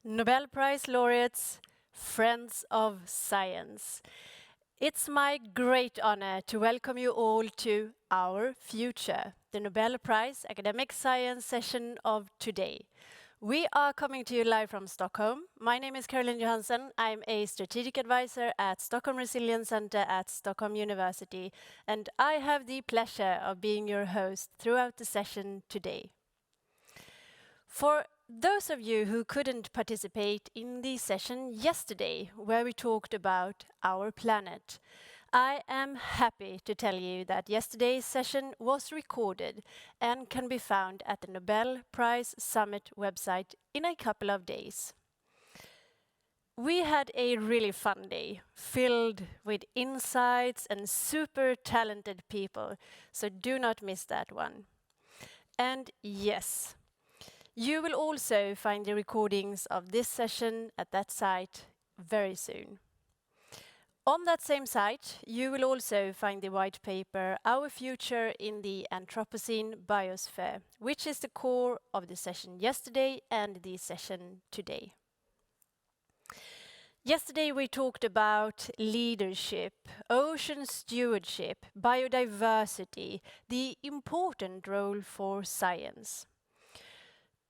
Nobel Prize laureates, friends of science. It's my great honor to welcome you all to Our Future, the Nobel Prize Academic Science session of today. We are coming to you live from Stockholm. My name is Caroline Johansson. I'm a strategic advisor at Stockholm Resilience Center at Stockholm University, and I have the pleasure of being your host throughout the session today. For those of you who couldn't participate in the session yesterday, where we talked about our planet, I am happy to tell you that yesterday's session was recorded and can be found at the Nobel Prize Summit website in a couple of days. We had a really fun day, filled with insights and super talented people, so do not miss that one. And yes, you will also find the recordings of this session at that site very soon. On that same site, you will also find the white paper, Our Future in the Anthropocene Biosphere, which is the core of the session yesterday and the session today. Yesterday we talked about leadership, ocean stewardship, biodiversity, the important role for science.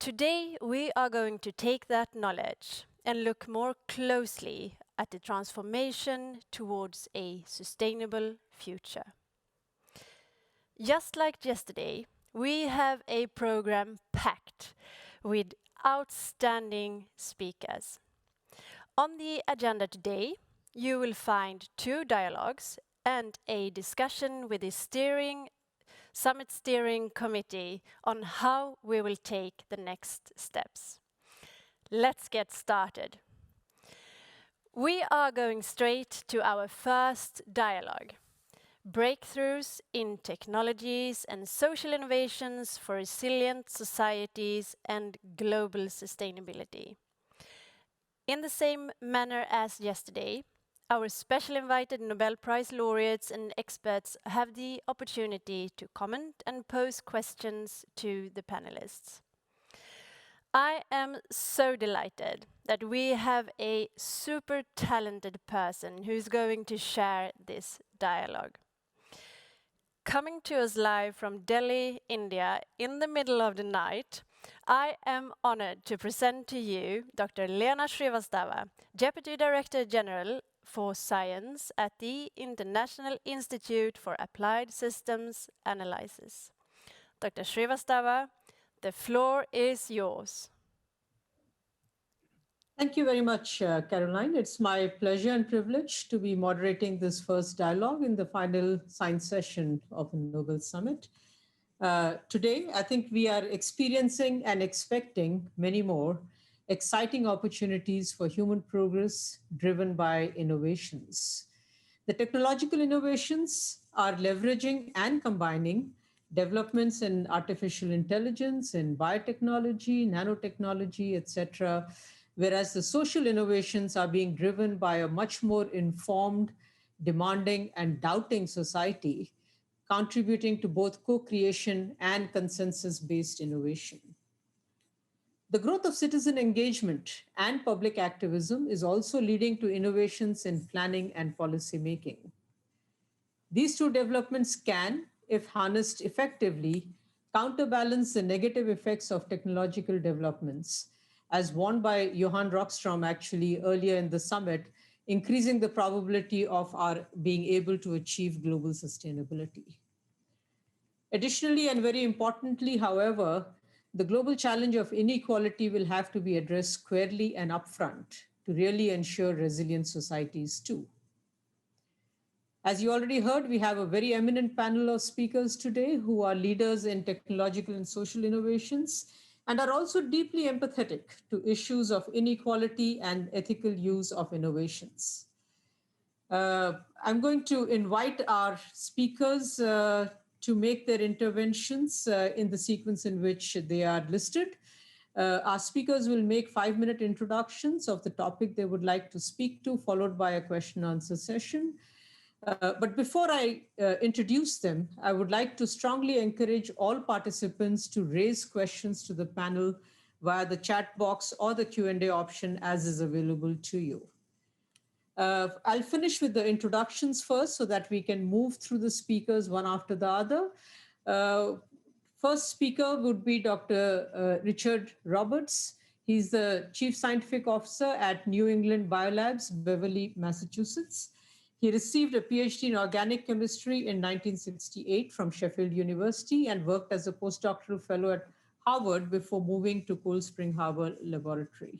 Today we are going to take that knowledge and look more closely at the transformation towards a sustainable future. Just like yesterday, we have a program packed with outstanding speakers. On the agenda today, you will find 2 dialogues and a discussion with the Summit Steering Committee on how we will take the next steps. Let's get started. We are going straight to our first dialogue, breakthroughs in technologies and social innovations for resilient societies and global sustainability. In the same manner as yesterday, our special invited Nobel Prize laureates and experts have the opportunity to comment and pose questions to the panelists. I am so delighted that we have a super talented person who's going to share this dialogue. Coming to us live from Delhi, India, in the middle of the night, I am honored to present to you Dr. Leena Srivastava, Deputy Director General for Science at the International Institute for Applied Systems Analysis. Dr. Srivastava, the floor is yours. Thank you very much, Caroline. It's my pleasure and privilege to be moderating this first dialogue in the final science session of the Nobel Summit. Today, I think we are experiencing and expecting many more exciting opportunities for human progress driven by innovations. The technological innovations are leveraging and combining developments in artificial intelligence, in biotechnology, nanotechnology, etc., whereas the social innovations are being driven by a much more informed, demanding, and doubting society, contributing to both co-creation and consensus-based innovation. The growth of citizen engagement and public activism is also leading to innovations in planning and policy making. These 2 developments can, if harnessed effectively, counterbalance the negative effects of technological developments, as warned by Johan Rockström actually earlier in the summit, increasing the probability of our being able to achieve global sustainability. Additionally, and very importantly, however, the global challenge of inequality will have to be addressed squarely and upfront to really ensure resilient societies too. As you already heard, we have a very eminent panel of speakers today who are leaders in technological and social innovations and are also deeply empathetic to issues of inequality and ethical use of innovations. I'm going to invite our speakers to make their interventions in the sequence in which they are listed. Our speakers will make 5-minute introductions of the topic they would like to speak to, followed by a question-answer session. But before I introduce them, I would like to strongly encourage all participants to raise questions to the panel via the chat box or the Q&A option as is available to you. I'll finish with the introductions first so that we can move through the speakers one after the other. First speaker would be Dr. Richard Roberts. He's the Chief Scientific Officer at New England Biolabs, Beverly, Massachusetts. He received a PhD in organic chemistry in 1968 from Sheffield University and worked as a postdoctoral fellow at Harvard before moving to Cold Spring Harbor Laboratory.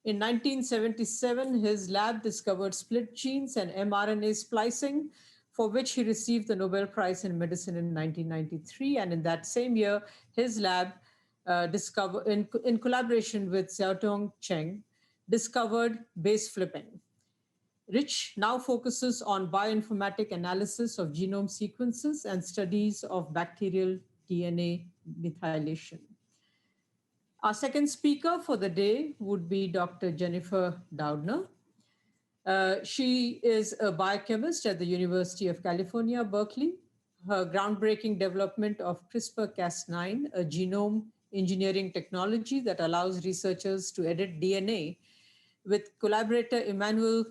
In 1977, his lab discovered split genes and mRNA splicing, for which he received the Nobel Prize in Medicine in 1993. And in that same year, his lab, in collaboration with Xiaotong Cheng, discovered base flipping. Rich now focuses on bioinformatic analysis of genome sequences and studies of bacterial DNA methylation. Our second speaker for the day would be Dr. Jennifer Doudner. She is a biochemist at the University of California, Berkeley. Her groundbreaking development of CRISPR-Cas9, a genome engineering technology that allows researchers to edit DNA, with collaborator Emmanuel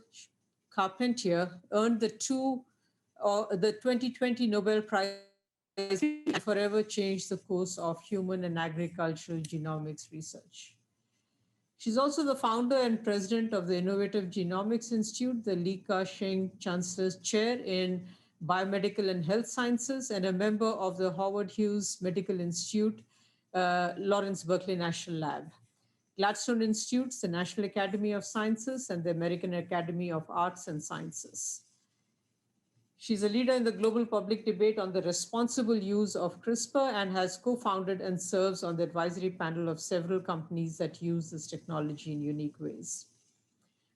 Carpentier, earned the 2020 Nobel Prize and forever changed the course of human and agricultural genomics research. She's also the founder and president of the Innovative Genomics Institute, the Li Ka-shing Chancellor's Chair in Biomedical and Health Sciences, and a member of the Howard Hughes Medical Institute, Lawrence Berkeley National Lab, Gladstone Institutes, the National Academy of Sciences, and the American Academy of Arts and Sciences. She's a leader in the global public debate on the responsible use of CRISPR and has co-founded and serves on the advisory panel of several companies that use this technology in unique ways.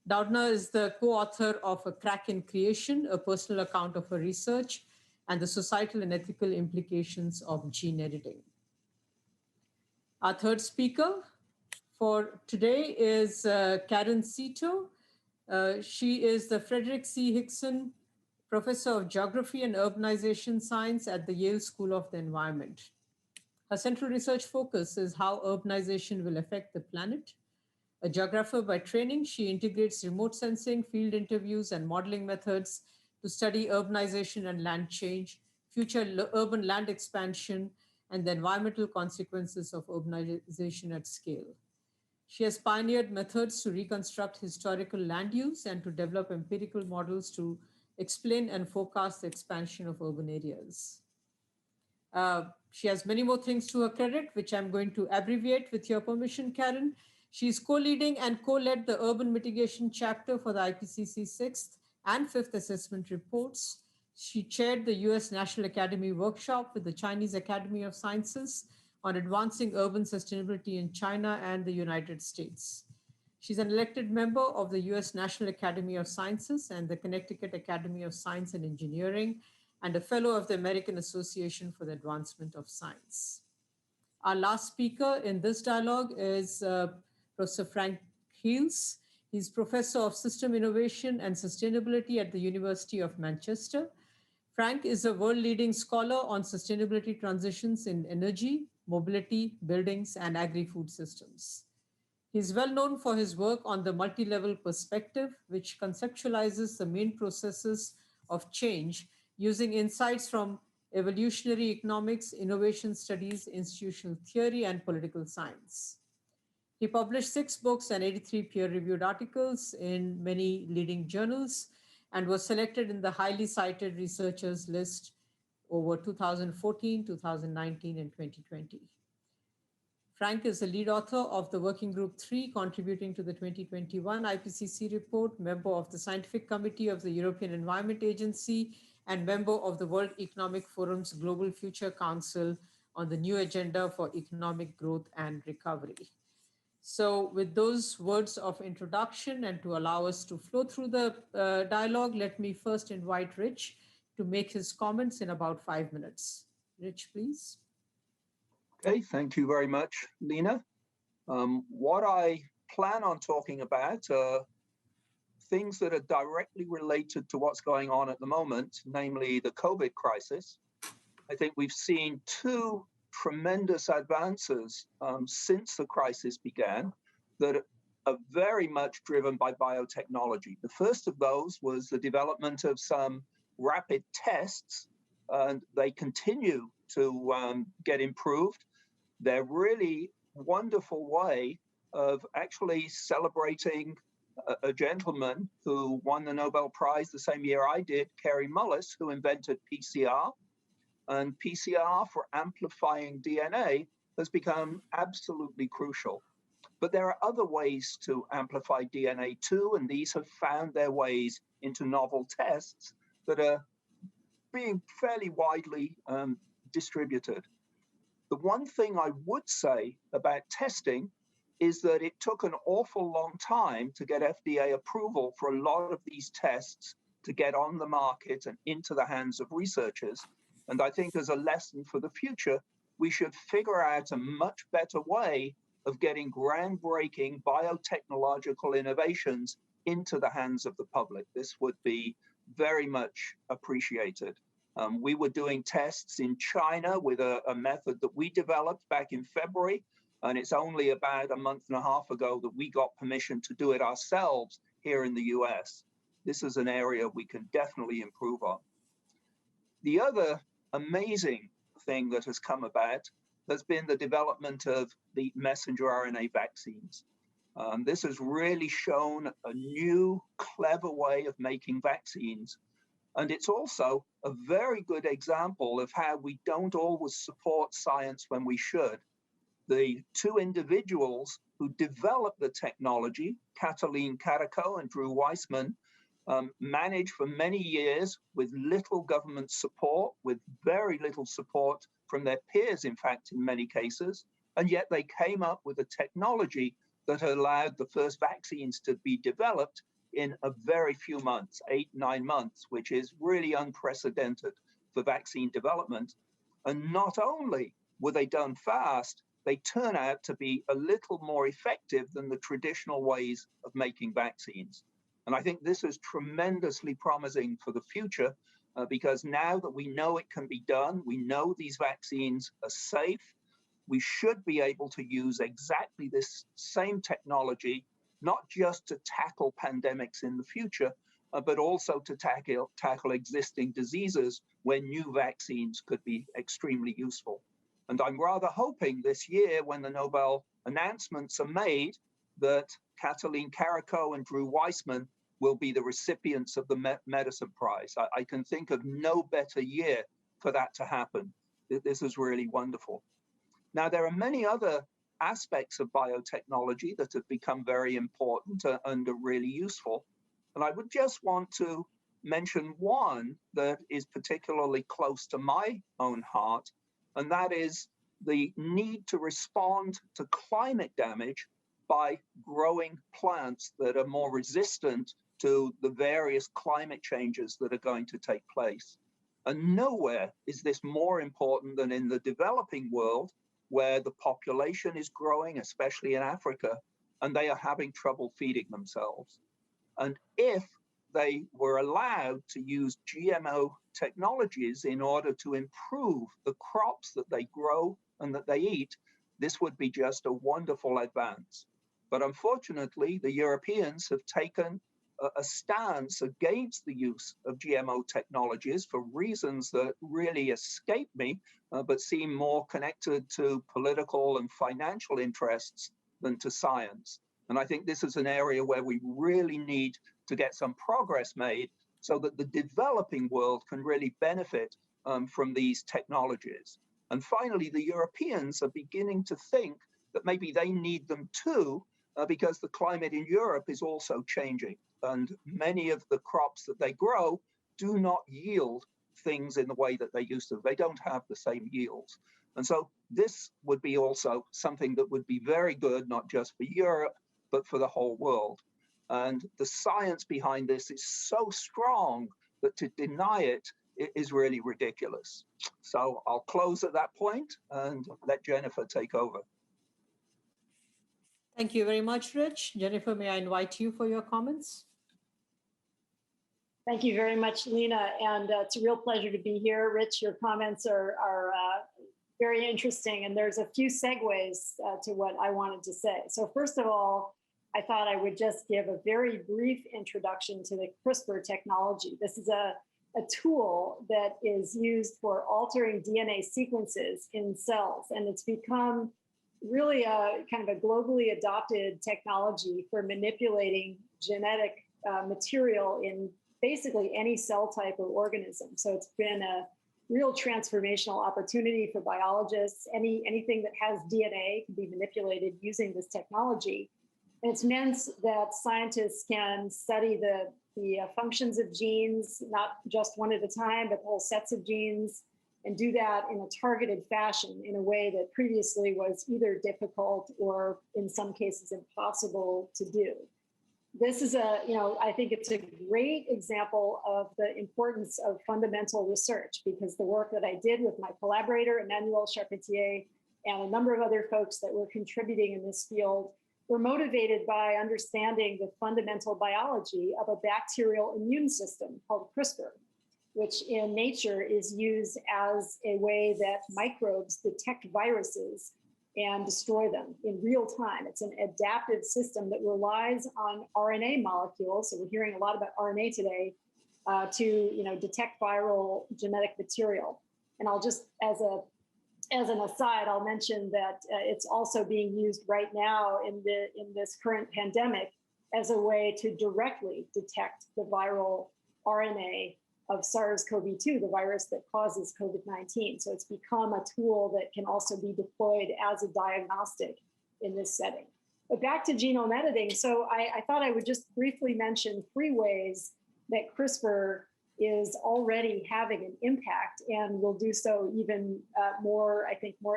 Doudna is the co-author of A Crack in Creation, a personal account of her research and the societal and ethical implications of gene editing. Our third speaker for today is Karen Cito. She is the Frederick C. Hickson Professor of Geography and Urbanization Science at the Yale School of the Environment. Her central research focus is how urbanization will affect the planet. A geographer by training, she integrates remote sensing, field interviews, and modeling methods to study urbanization and land change, future urban land expansion, and the environmental consequences of urbanization at scale. She has pioneered methods to reconstruct historical land use and to develop empirical models to explain and forecast the expansion of urban areas. She has many more things to her credit, which I'm going to abbreviate with your permission, Karen. She's co-leading and co-led the urban mitigation chapter for the IPCC 6th and 5th assessment reports. She chaired the US National Academy workshop with the Chinese Academy of Sciences on advancing urban sustainability in China and the United States. She's an elected member of the US National Academy of Sciences and the Connecticut Academy of Science and Engineering, and a fellow of the American Association for the Advancement of Science. Our last speaker in this dialogue is Professor Frank Heels. He's Professor of System Innovation and Sustainability at the University of Manchester. Frank is a world-leading scholar on sustainability transitions in energy, mobility, buildings, and agri-food systems. He's well known for his work on the multi-level perspective, which conceptualizes the main processes of change using insights from evolutionary economics, innovation studies, institutional theory, and political science. He published 6 books and 83 peer-reviewed articles in many leading journals and was selected in the highly cited researchers list over 2014, 2019, and 2020. Frank is the lead author of the Working Group 3, contributing to the 2021 IPCC report, member of the Scientific Committee of the European Environment Agency, and member of the World Economic Forum's Global Future Council on the new agenda for economic growth and recovery. So with those words of introduction and to allow us to flow through the dialogue, let me first invite Rich to make his comments in about 5 minutes. Rich, please. Okay, thank you very much, Leena. What I plan on talking about are things that are directly related to what's going on at the moment, namely the COVID crisis. I think we've seen 2 tremendous advances since the crisis began that are very much driven by biotechnology. The first of those was the development of some rapid tests, and they continue to get improved. They're really wonderful way of actually celebrating a gentleman who won the Nobel Prize the same year I did, Kary Mullis, who invented PCR. And PCR for amplifying DNA has become absolutely crucial. But there are other ways to amplify DNA too, and these have found their ways into novel tests that are being fairly widely distributed. The one thing I would say about testing is that it took an awful long time to get FDA approval for a lot of these tests to get on the market and into the hands of researchers. And I think as a lesson for the future, we should figure out a much better way of getting groundbreaking biotechnological innovations into the hands of the public. This would be very much appreciated. We were doing tests in China with a method that we developed back in February, and it's only about a month and a half ago that we got permission to do it ourselves here in the US. This is an area we can definitely improve on. The other amazing thing that has come about has been the development of the messenger RNA vaccines. This has really shown a new, clever way of making vaccines. And it's also a very good example of how we don't always support science when we should. The two individuals who developed the technology, Katalin Kariko and Drew Weissman, managed for many years with little government support, with very little support from their peers, in fact, in many cases, and yet they came up with a technology that allowed the first vaccines to be developed in a very few months, 8-9 months, which is really unprecedented for vaccine development. And not only were they done fast, they turn out to be a little more effective than the traditional ways of making vaccines. And I think this is tremendously promising for the future because now that we know it can be done, we know these vaccines are safe, we should be able to use exactly this same technology, not just to tackle pandemics in the future, but also to tackle existing diseases where new vaccines could be extremely useful. And I'm rather hoping this year, when the Nobel announcements are made, that Katalin Kariko and Drew Weissman will be the recipients of the Medicine Prize. I can think of no better year for that to happen. This is really wonderful. Now, there are many other aspects of biotechnology that have become very important and are really useful. And I would just want to mention one that is particularly close to my own heart, and that is the need to respond to climate damage by growing plants that are more resistant to the various climate changes that are going to take place. And nowhere is this more important than in the developing world, where the population is growing, especially in Africa, and they are having trouble feeding themselves. And if they were allowed to use GMO technologies in order to improve the crops that they grow and that they eat, this would be just a wonderful advance. But unfortunately, the Europeans have taken a stance against the use of GMO technologies for reasons that really escape me, but seem more connected to political and financial interests than to science. And I think this is an area where we really need to get some progress made so that the developing world can really benefit from these technologies. And finally, the Europeans are beginning to think that maybe they need them too, because the climate in Europe is also changing. And many of the crops that they grow do not yield things in the way that they used to. They don't have the same yields. And so this would be also something that would be very good, not just for Europe, but for the whole world. And the science behind this is so strong that to deny it is really ridiculous. So I'll close at that point and let Jennifer take over. Thank you very much, Rich. Jennifer, may I invite you for your comments? Thank you very much, Leena, and it's a real pleasure to be here. Rich, your comments are very interesting. And there's a few segues to what I wanted to say. So first of all, I thought I would just give a very brief introduction to the CRISPR technology. This is a tool that is used for altering DNA sequences in cells, and it's become really a kind of a globally adopted technology for manipulating genetic material in basically any cell type or organism. So it's been a real transformational opportunity for biologists. Anything that has DNA can be manipulated using this technology. And it's meant that scientists can study the functions of genes, not just one at a time, but whole sets of genes, and do that in a targeted fashion in a way that previously was either difficult or in some cases impossible to do. This is I think it's a great example of the importance of fundamental research, because the work that I did with my collaborator, Emmanuel Charpentier, and a number of other folks that were contributing in this field were motivated by understanding the fundamental biology of a bacterial immune system called CRISPR, which in nature is used as a way that microbes detect viruses and destroy them in real time. It's an adaptive system that relies on RNA molecules. So we're hearing a lot about RNA today to detect viral genetic material. And I'll just, as an aside, I'll mention that it's also being used right now in this current pandemic as a way to directly detect the viral RNA of SARS-CoV-2, the virus that causes COVID-19. So it's become a tool that can also be deployed as a diagnostic in this setting. But back to genome editing. So I thought I would just briefly mention 3 ways that CRISPR is already having an impact and will do so even more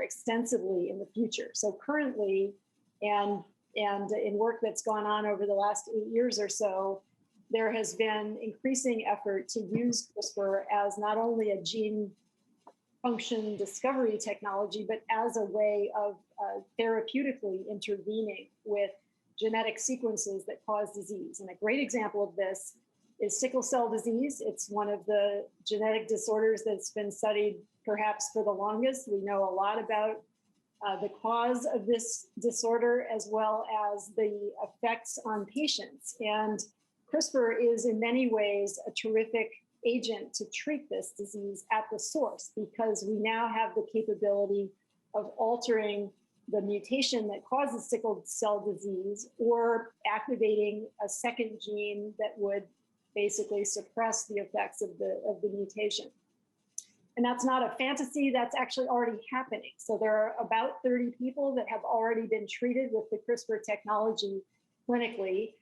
extensively in the future. So currently, and in work that's gone on over the last 8 years or so, there has been increasing effort to use CRISPR as not only a gene function discovery technology, but as a way of therapeutically intervening with genetic sequences that cause disease. And a great example of this is sickle cell disease. It's one of the genetic disorders that's been studied perhaps for the longest. We know a lot about the cause of this disorder as well as the effects on patients. And CRISPR is in many ways a terrific agent to treat this disease at the source, because we now have the capability of altering the mutation that causes sickle cell disease or activating a second gene that would basically suppress the effects of the mutation. And that's not a fantasy, that's actually already happening. So there are about 30 people that have already been treated with the CRISPR technology clinically.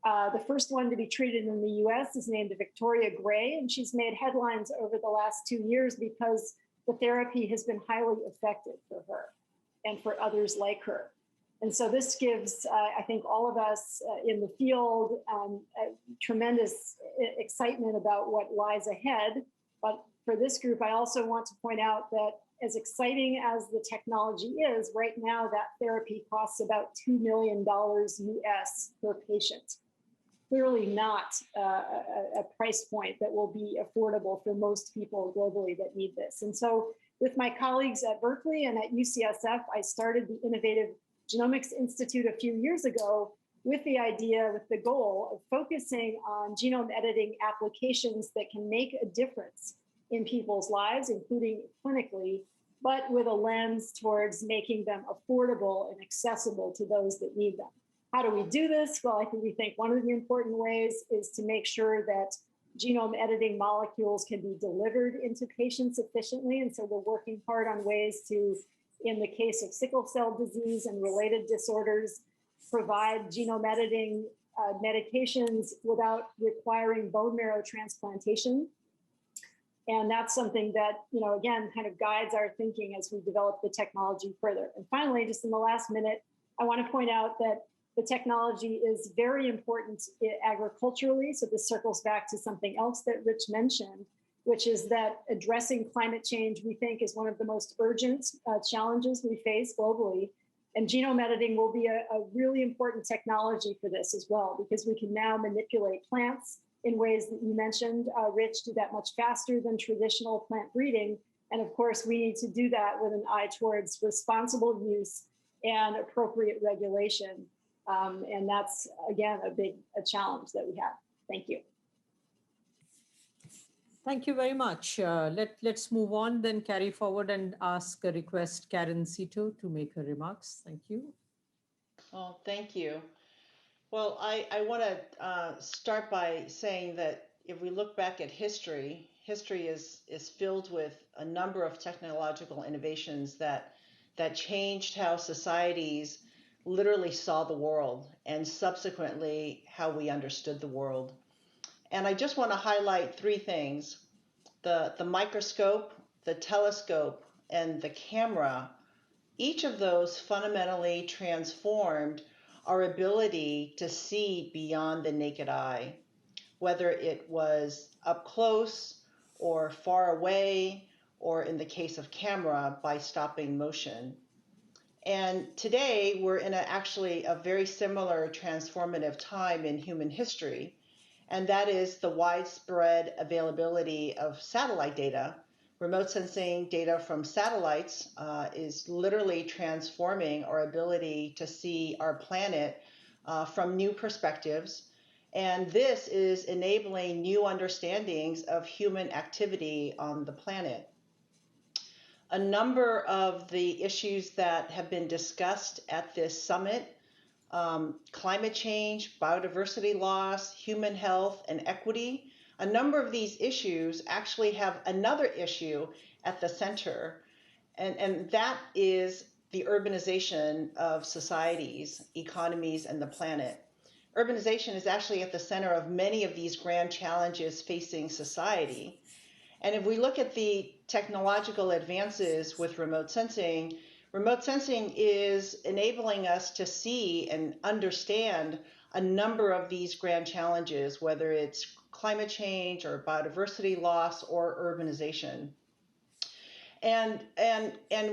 The first one to be treated in the US is named Victoria Gray, and she's made headlines over the last 2 years because the therapy has been highly effective for her and for others like her. And so this gives, I think, all of us in the field tremendous excitement about what lies ahead. But for this group, I also want to point out that as exciting as the technology is, right now that therapy costs about $2 million US per patient. Clearly not a price point that will be affordable for most people globally that need this. And so with my colleagues at Berkeley and at UCSF, I started the Innovative Genomics Institute a few years ago with the idea, with the goal of focusing on genome editing applications that can make a difference in people's lives, including clinically, but with a lens towards making them affordable and accessible to those that need them. How do we do this? Well, we think one of the important ways is to make sure that genome editing molecules can be delivered into patients efficiently. And so we're working hard on ways to, in the case of sickle cell disease and related disorders, provide genome editing medications without requiring bone marrow transplantation. And that's something that, again, kind of guides our thinking as we develop the technology further. And finally, just in the last minute, I want to point out that the technology is very important agriculturally. So this circles back to something else that Rich mentioned, which is that addressing climate change, we think, is one of the most urgent challenges we face globally. And genome editing will be a really important technology for this as well, because we can now manipulate plants in ways that you mentioned, Rich, do that much faster than traditional plant breeding, And of course, we need to do that with an eye towards responsible use and appropriate regulation. And that's, again, a challenge that we have. Thank you. Thank you very much. Let's move on, then carry forward and ask a request Karen Sito to make her remarks. Thank you. Well, thank you. Well, I want to start by saying that if we look back at history, history is filled with a number of technological innovations that changed how societies literally saw the world and subsequently how we understood the world. And I just want to highlight three things: the microscope, the telescope, and the camera. Each of those fundamentally transformed our ability to see beyond the naked eye, whether it was up close or far away, or in the case of camera, by stopping motion. And today we're in actually a very similar transformative time in human history, and that is the widespread availability of satellite data. Remote sensing data from satellites is literally transforming our ability to see our planet from new perspectives. And this is enabling new understandings of human activity on the planet. A number of the issues that have been discussed at this summit, climate change, biodiversity loss, human health, and equity, a number of these issues actually have another issue at the center, and that is the urbanization of societies, economies, and the planet. Urbanization is actually at the center of many of these grand challenges facing society. And if we look at the technological advances with remote sensing is enabling us to see and understand a number of these grand challenges, whether it's climate change or biodiversity loss or urbanization. And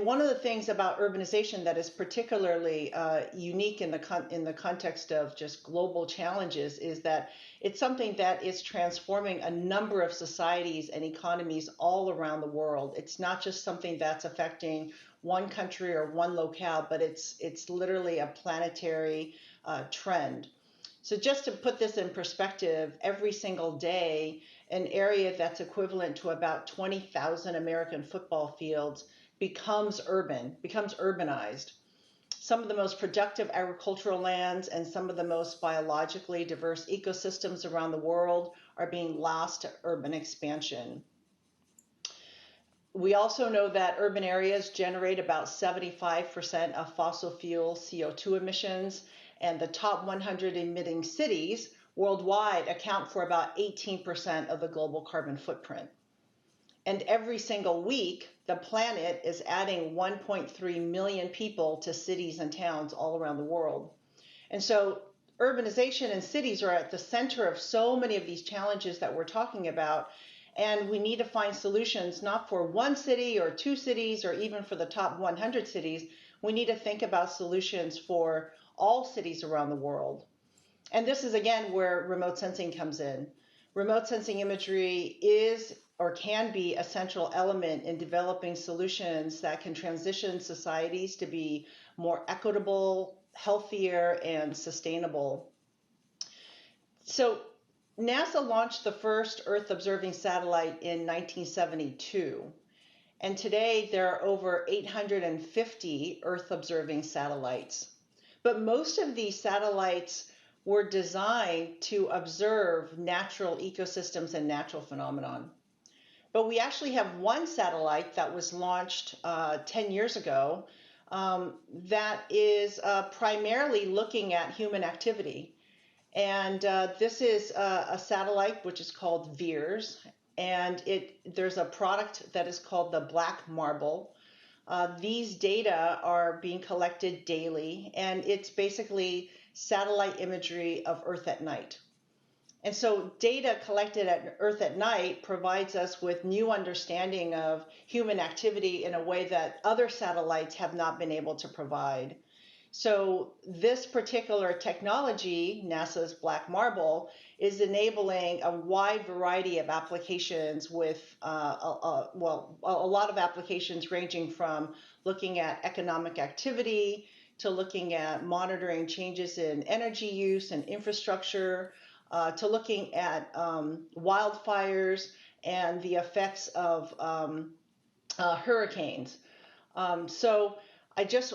one of the things about urbanization that is particularly unique in the context of just global challenges is that it's something that is transforming a number of societies and economies all around the world. It's not just something that's affecting one country or one locale, but it's literally a planetary trend. So just to put this in perspective, every single day, an area that's equivalent to about 20,000 American football fields becomes urbanized. Some of the most productive agricultural lands and some of the most biologically diverse ecosystems around the world are being lost to urban expansion. We also know that urban areas generate about 75% of fossil fuel CO2 emissions, and the top 100 emitting cities worldwide account for about 18% of the global carbon footprint. And every single week, the planet is adding 1.3 million people to cities and towns all around the world. And so urbanization and cities are at the center of so many of these challenges that we're talking about. And we need to find solutions not for one city or two cities or even for the top 100 cities. We need to think about solutions for all cities around the world. And this is, again, where remote sensing comes in. Remote sensing imagery is or can be a central element in developing solutions that can transition societies to be more equitable, healthier, and sustainable. So NASA launched the first Earth-observing satellite in 1972. And today there are over 850 Earth-observing satellites. But most of these satellites were designed to observe natural ecosystems and natural phenomenon. But we actually have one satellite that was launched 10 years ago that is primarily looking at human activity. And this is a satellite which is called VIIRS, and there's a product that is called the Black Marble. These data are being collected daily, and it's basically satellite imagery of Earth at night. And so data collected at Earth at night provides us with new understanding of human activity in a way that other satellites have not been able to provide. So this particular technology, NASA's Black Marble, is enabling a wide variety of applications with, a lot of applications ranging from looking at economic activity to looking at monitoring changes in energy use and infrastructure, to looking at wildfires and the effects of hurricanes. So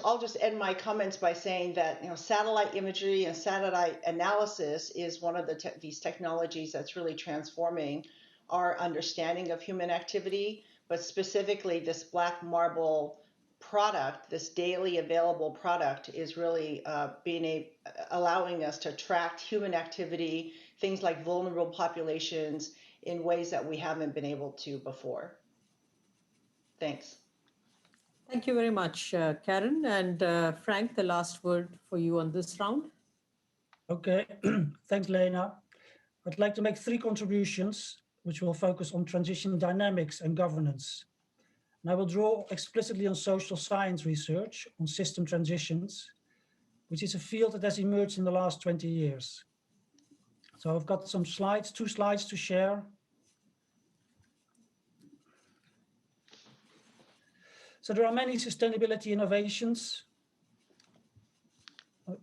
I'll just end my comments by saying that satellite imagery and satellite analysis is one of these technologies that's really transforming our understanding of human activity, but specifically this Black Marble product, this daily available product, is really allowing us to track human activity, things like vulnerable populations, in ways that we haven't been able to before. Thanks. Thank you very much, Karen. And Frank, the last word for you on this round. Okay, thanks, Leena. I'd like to make 3 contributions, which will focus on transition dynamics and governance. And I will draw explicitly on social science research on system transitions, which is a field that has emerged in the last 20 years. So I've got some slides, 2 slides to share. So there are many sustainability innovations. There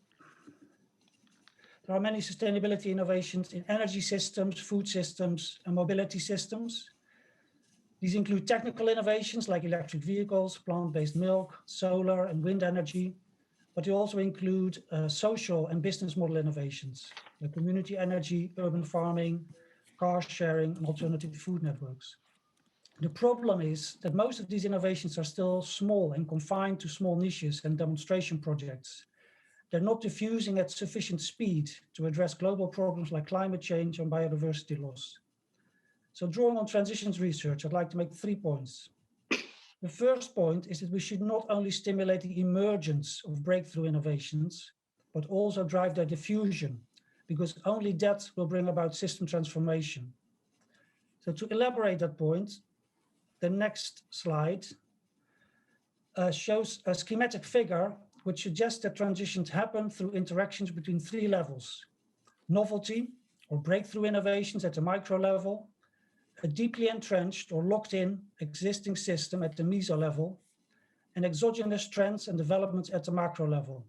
are many sustainability innovations in energy systems, food systems, and mobility systems. These include technical innovations like electric vehicles, plant-based milk, solar and wind energy, but they also include social and business model innovations like community energy, urban farming, car sharing, and alternative food networks. The problem is that most of these innovations are still small and confined to small niches and demonstration projects. They're not diffusing at sufficient speed to address global problems like climate change and biodiversity loss. So drawing on transitions research, I'd like to make 3 points. The first point is that we should not only stimulate the emergence of breakthrough innovations, but also drive their diffusion, because only that will bring about system transformation. So to elaborate that point, the next slide shows a schematic figure which suggests that transitions happen through interactions between 3 levels: novelty or breakthrough innovations at the micro level, a deeply entrenched or locked in existing system at the meso level, and exogenous trends and developments at the macro level.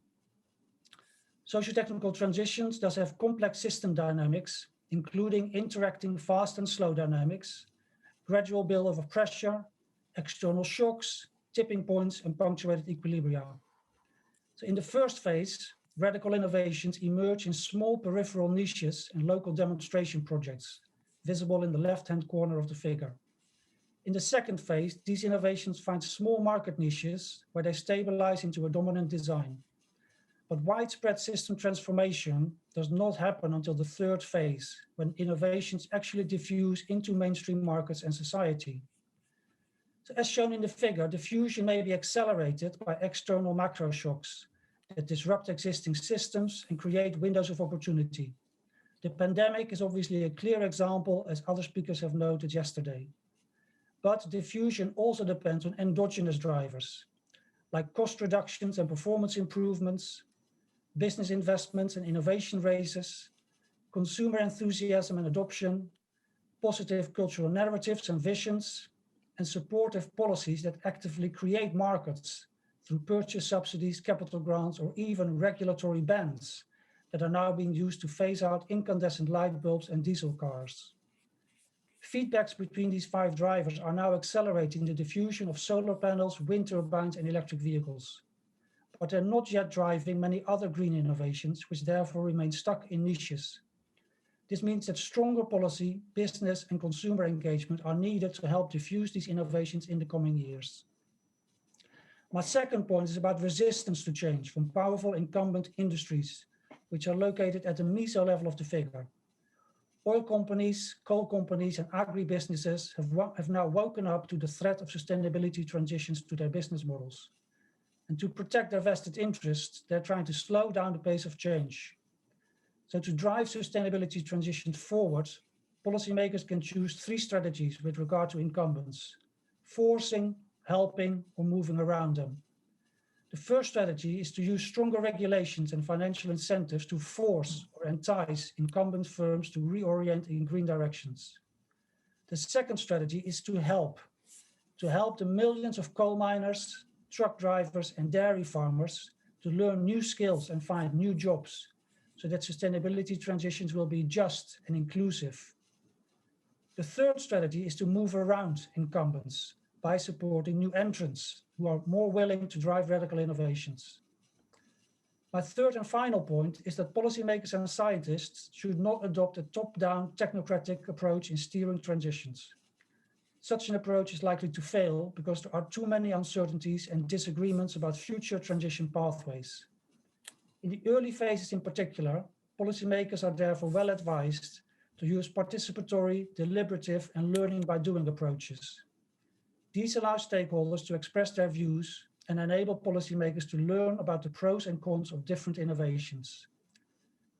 Socio-technical transitions thus have complex system dynamics, including interacting fast and slow dynamics, gradual build-up of pressure, external shocks, tipping points, and punctuated equilibria. So in the first phase, radical innovations emerge in small peripheral niches and local demonstration projects, visible in the left-hand corner of the figure. In the second phase, these innovations find small market niches where they stabilize into a dominant design. But widespread system transformation does not happen until the third phase, when innovations actually diffuse into mainstream markets and society. So as shown in the figure, diffusion may be accelerated by external macro shocks that disrupt existing systems and create windows of opportunity. The pandemic is obviously a clear example, as other speakers have noted yesterday. But diffusion also depends on endogenous drivers, like cost reductions and performance improvements, business investments and innovation races, consumer enthusiasm and adoption, positive cultural narratives and visions, and supportive policies that actively create markets through purchase subsidies, capital grants, or even regulatory bans that are now being used to phase out incandescent light bulbs and diesel cars. Feedbacks between these 5 drivers are now accelerating the diffusion of solar panels, wind turbines, and electric vehicles. But they're not yet driving many other green innovations, which therefore remain stuck in niches. This means that stronger policy, business, and consumer engagement are needed to help diffuse these innovations in the coming years. My second point is about resistance to change from powerful incumbent industries, which are located at the meso level of the figure. Oil companies, coal companies, and agribusinesses have now woken up to the threat of sustainability transitions to their business models. And to protect their vested interests, they're trying to slow down the pace of change. So to drive sustainability transitions forward, policymakers can choose 3 strategies with regard to incumbents: forcing, helping, or moving around them. The first strategy is to use stronger regulations and financial incentives to force or entice incumbent firms to reorient in green directions. The second strategy is to help the millions of coal miners, truck drivers, and dairy farmers to learn new skills and find new jobs so that sustainability transitions will be just and inclusive. The third strategy is to move around incumbents by supporting new entrants who are more willing to drive radical innovations. My third and final point is that policymakers and scientists should not adopt a top-down technocratic approach in steering transitions. Such an approach is likely to fail because there are too many uncertainties and disagreements about future transition pathways. In the early phases in particular, policymakers are therefore well advised to use participatory, deliberative, and learning by doing approaches. These allow stakeholders to express their views and enable policymakers to learn about the pros and cons of different innovations.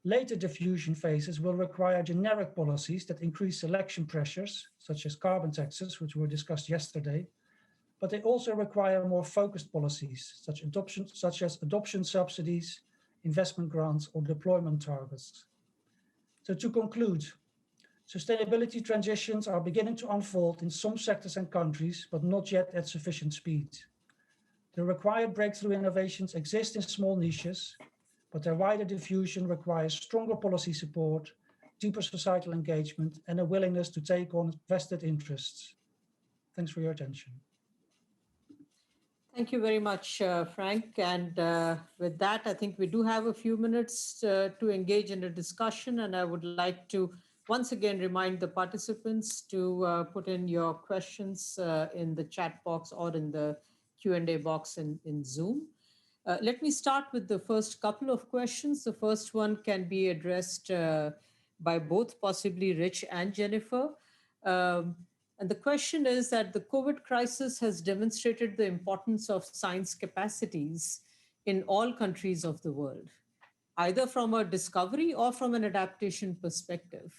Later diffusion phases will require generic policies that increase selection pressures, such as carbon taxes, which were discussed yesterday, but they also require more focused policies, such as adoption subsidies, investment grants, or deployment targets. So to conclude, sustainability transitions are beginning to unfold in some sectors and countries, but not yet at sufficient speed. The required breakthrough innovations exist in small niches, but their wider diffusion requires stronger policy support, deeper societal engagement, and a willingness to take on vested interests. Thanks for your attention. Thank you very much, Frank. And with that, I think we do have a few minutes to engage in a discussion. And I would like to once again remind the participants to put in your questions in the chat box or in the Q&A box in Zoom. Let me start with the first couple of questions. The first one can be addressed by both possibly Rich and Jennifer. And the question is that the COVID crisis has demonstrated the importance of science capacities in all countries of the world, either from a discovery or from an adaptation perspective.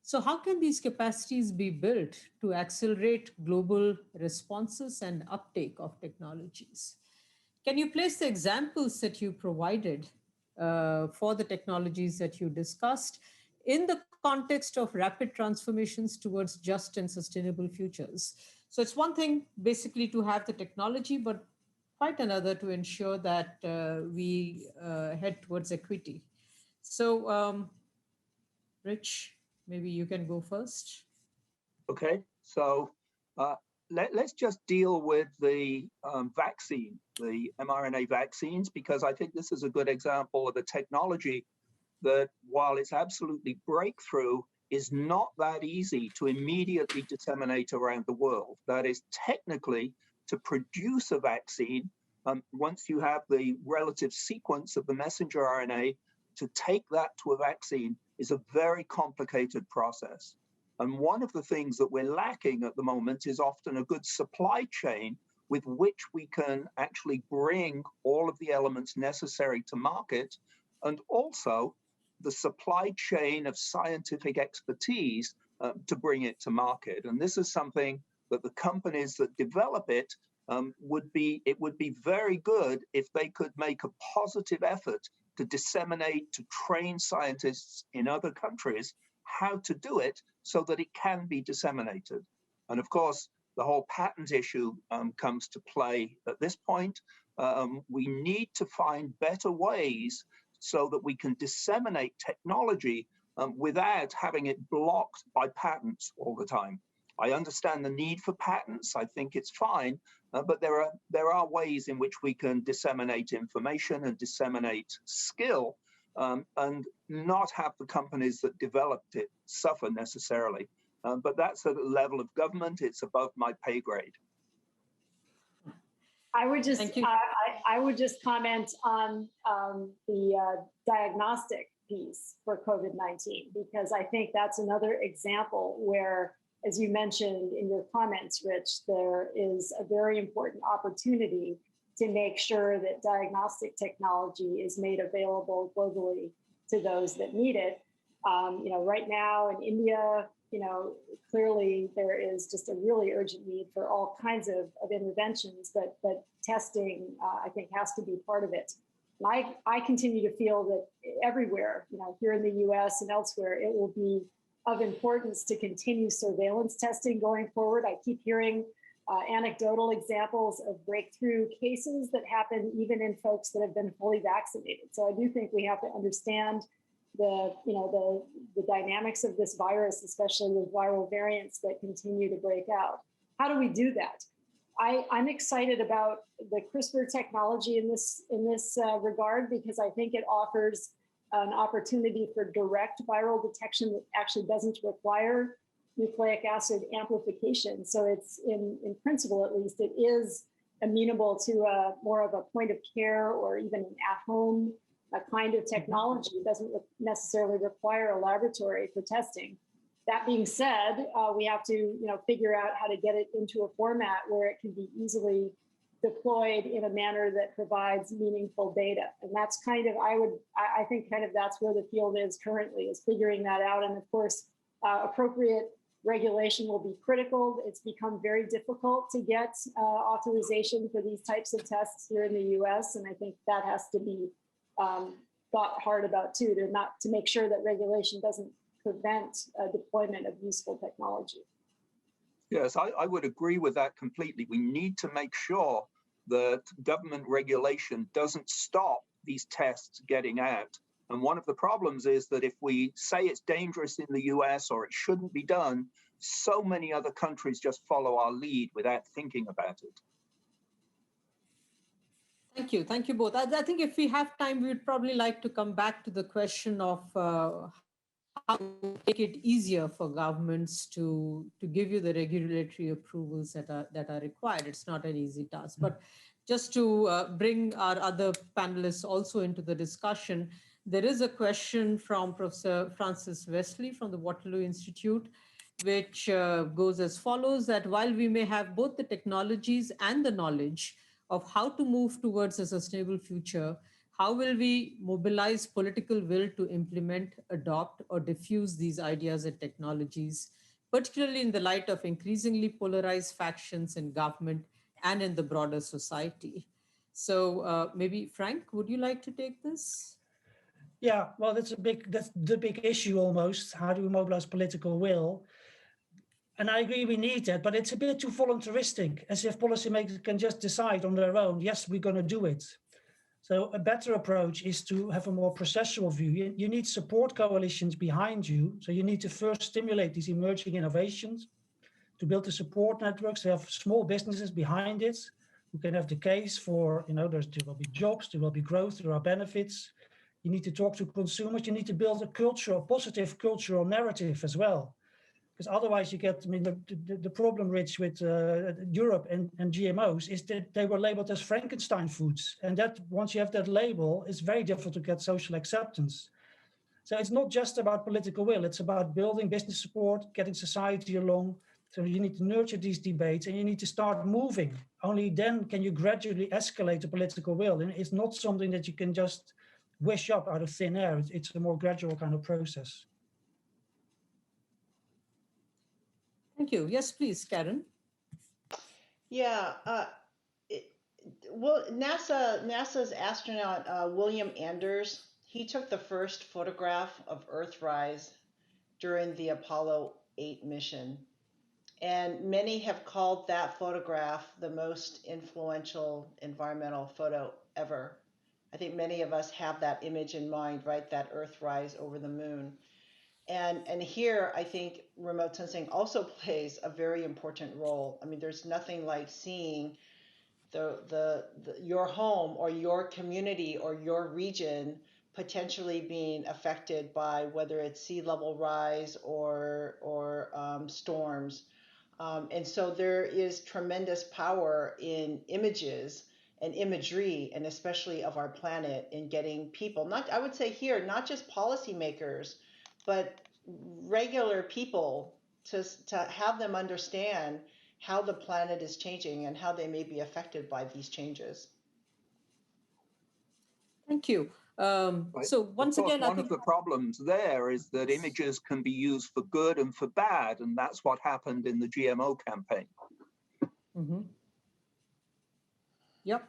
So how can these capacities be built to accelerate global responses and uptake of technologies? Can you place the examples that you provided for the technologies that you discussed in the context of rapid transformations towards just and sustainable futures? So it's one thing basically to have the technology, but quite another to ensure that we head towards equity. So Rich, maybe you can go first. Okay, so let's just deal with the vaccine, the mRNA vaccines, because I think this is a good example of a technology that, while it's absolutely breakthrough, is not that easy to immediately disseminate around the world. That is, technically, to produce a vaccine, once you have the relative sequence of the messenger RNA, to take that to a vaccine is a very complicated process. And one of the things that we're lacking at the moment is often a good supply chain with which we can actually bring all of the elements necessary to market, and also the supply chain of scientific expertise to bring it to market. And this is something that the companies that develop it would be very good if they could make a positive effort to disseminate, to train scientists in other countries how to do it so that it can be disseminated. And of course, the whole patent issue comes to play at this point. We need to find better ways so that we can disseminate technology without having it blocked by patents all the time. I understand the need for patents. I think it's fine, but there are ways in which we can disseminate information and disseminate skill and not have the companies that developed it suffer necessarily. But that's at a level of government. It's above my pay grade. I would just comment on the diagnostic piece for COVID-19, because I think that's another example where, as you mentioned in your comments, Rich, there is a very important opportunity to make sure that diagnostic technology is made available globally to those that need it. Right now in India, clearly there is just a really urgent need for all kinds of interventions, but testing, I think, has to be part of it. And I continue to feel that everywhere, here in the US and elsewhere, it will be of importance to continue surveillance testing going forward. I keep hearing anecdotal examples of breakthrough cases that happen even in folks that have been fully vaccinated. So I do think we have to understand the dynamics of this virus, especially with viral variants that continue to break out. How do we do that? I'm excited about the CRISPR technology in this regard, because I think it offers an opportunity for direct viral detection that actually doesn't require nucleic acid amplification. So it's in principle, at least, it is amenable to more of a point of care or even an at-home kind of technology. It doesn't necessarily require a laboratory for testing. That being said, we have to figure out how to get it into a format where it can be easily deployed in a manner that provides meaningful data. And that's kind of, I think that's where the field is currently, is figuring that out. And of course, appropriate regulation will be critical. It's become very difficult to get authorization for these types of tests here in the US. And I think that has to be thought hard about too, to make sure that regulation doesn't prevent deployment of useful technology. Yes, I would agree with that completely. We need to make sure that government regulation doesn't stop these tests getting out. And one of the problems is that if we say it's dangerous in the US or it shouldn't be done, so many other countries just follow our lead without thinking about it. Thank you. Thank you both. I think if we have time, we would probably like to come back to the question of how to make it easier for governments to give you the regulatory approvals that are required. It's not an easy task. But just to bring our other panelists also into the discussion, there is a question from Professor Francis Wesley from the Waterloo Institute, which goes as follows: that while we may have both the technologies and the knowledge of how to move towards a sustainable future, how will we mobilize political will to implement, adopt, or diffuse these ideas and technologies, particularly in the light of increasingly polarized factions in government and in the broader society? So maybe Frank, would you like to take this? Yeah, well, that's the big issue almost. How do we mobilize political will? And I agree we need that, but it's a bit too voluntaristic, as if policymakers can just decide on their own, yes, we're going to do it. So a better approach is to have a more processual view. You need support coalitions behind you. So you need to first stimulate these emerging innovations, to build the support networks, to have small businesses behind it, who can have the case for, there will be jobs, there will be growth, there are benefits. You need to talk to consumers. You need to build a positive cultural narrative as well. Because otherwise you get, the problem, Rich, with Europe and GMOs is that they were labeled as Frankenstein foods. And that once you have that label, it's very difficult to get social acceptance. So it's not just about political will, it's about building business support, getting society along. So you need to nurture these debates and you need to start moving. Only then can you gradually escalate the political will. And it's not something that you can just wish up out of thin air. It's a more gradual kind of process. Thank you. Yes, please, Karen. Yeah. Well, NASA's astronaut William Anders, he took the first photograph of Earthrise during the Apollo 8 mission. And many have called that photograph the most influential environmental photo ever. I think many of us have that image in mind, right? That Earthrise over the moon. And here, I think remote sensing also plays a very important role. I mean, there's nothing like seeing your home or your community or your region potentially being affected by whether it's sea level rise or storms. And so there is tremendous power in images and imagery, and especially of our planet, in getting people, I would say here, not just policymakers, but regular people to have them understand how the planet is changing and how they may be affected by these changes. Thank you. Right. So once of course, again, I one think of the problems there is that images can be used for good and for bad, and that's what happened in the GMO campaign. Yep.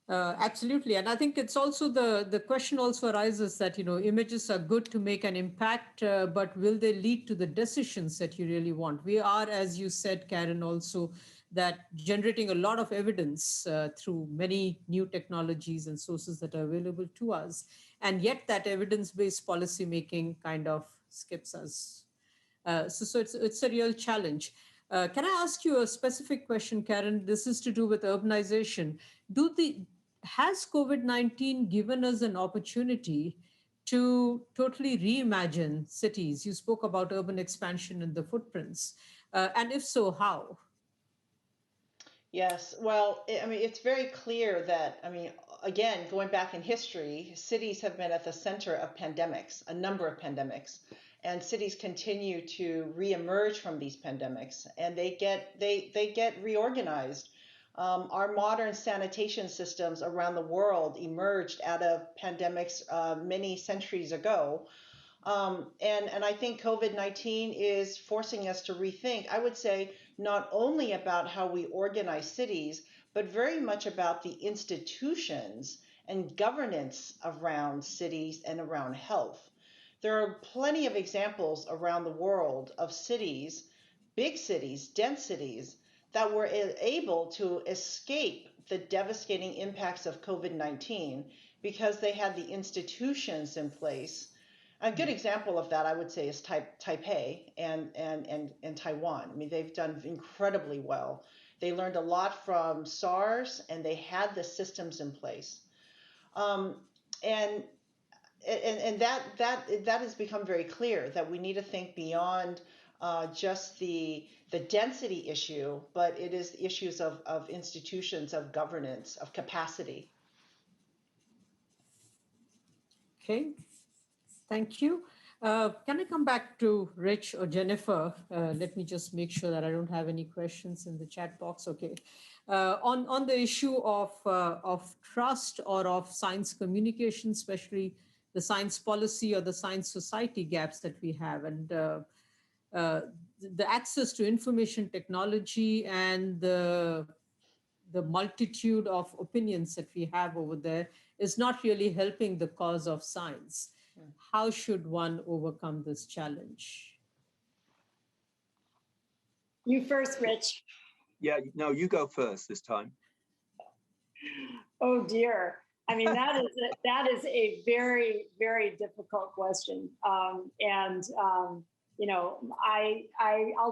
Absolutely. And I think it's also the question also arises that, images are good to make an impact, but will they lead to the decisions that you really want? We are, as you said, Karen, also that generating a lot of evidence through many new technologies and sources that are available to us. And yet that evidence-based policymaking kind of skips us. So it's a real challenge. Can I ask you a specific question, Karen? This is to do with urbanization. Has COVID-19 given us an opportunity to totally reimagine cities? You spoke about urban expansion and the footprints. And if so, how? Yes, well, I mean, it's very clear that, I mean, again, going back in history, cities have been at the center of pandemics, a number of pandemics, and cities continue to reemerge from these pandemics, and they get reorganized. Our modern sanitation systems around the world emerged out of pandemics many centuries ago. And I think COVID-19 is forcing us to rethink, I would say, not only about how we organize cities, but very much about the institutions and governance around cities and around health. There are plenty of examples around the world of cities, big cities, dense cities, that were able to escape the devastating impacts of COVID-19 because they had the institutions in place. A good example of that, I would say, is Taipei and Taiwan. I mean, they've done incredibly well. They learned a lot from SARS, and they had the systems in place. And that has become very clear that we need to think beyond just the density issue, but it is issues of institutions, of governance, of capacity. Okay. Thank you. Can I come back to Rich or Jennifer? Let me just make sure that I don't have any questions in the chat box. Okay. On the issue of trust or of science communication, especially the science policy or the science society gaps that we have, and the access to information technology and the multitude of opinions that we have over there is not really helping the cause of science. How should one overcome this challenge? You first, Rich. Yeah, no, you go first this time. Oh dear. I mean, that is a very, very difficult question. I'll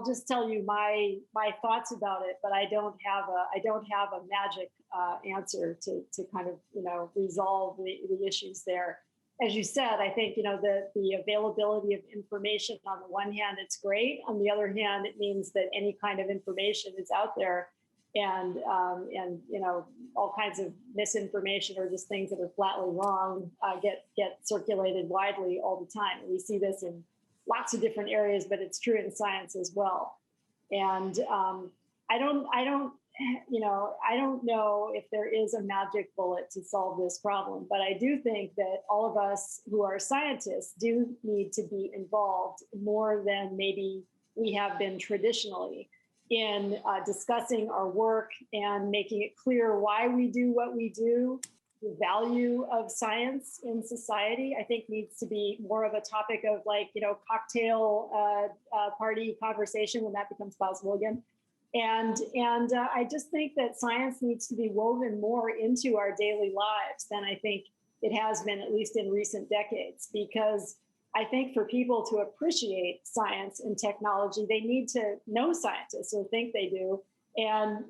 just tell you my thoughts about it, but I don't have a magic answer to kind of resolve the issues there. As you said, I think the availability of information, on the one hand, it's great. On the other hand, it means that any kind of information is out there, and all kinds of misinformation or just things that are flatly wrong get circulated widely all the time. And we see this in lots of different areas, but it's true in science as well. And I don't know if there is a magic bullet to solve this problem, but I do think that all of us who are scientists do need to be involved more than maybe we have been traditionally in discussing our work and making it clear why we do what we do. The value of science in society, I think, needs to be more of a topic of cocktail party conversation when that becomes possible again. And I just think that science needs to be woven more into our daily lives than I think it has been, at least in recent decades, because I think for people to appreciate science and technology, they need to know scientists or think they do, and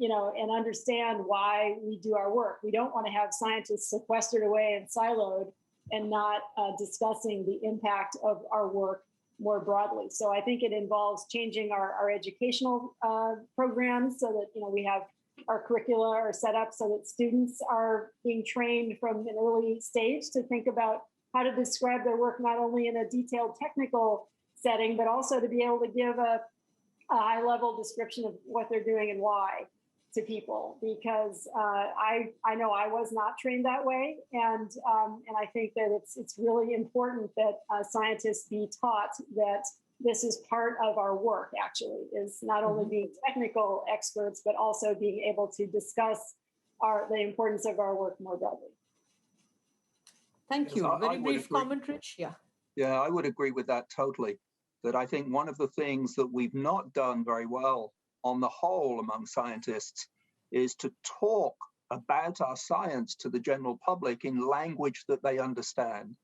understand why we do our work. We don't want to have scientists sequestered away and siloed and not discussing the impact of our work more broadly. So I think it involves changing our educational programs so that we have our curricula are set up so that students are being trained from an early stage to think about how to describe their work, not only in a detailed technical setting, but also to be able to give a high-level description of what they're doing and why. to people, because I know I was not trained that way, and I think that it's really important that scientists be taught that this is part of our work. Actually, is not only being technical experts, but also being able to discuss the importance of our work more broadly. Thank Yes, you. I Very would brief agree. comment, Rich. Yeah. Yeah, I would agree with that totally. That I think one of the things that we've not done very well on the whole among scientists is to talk about our science to the general public in language that they understand.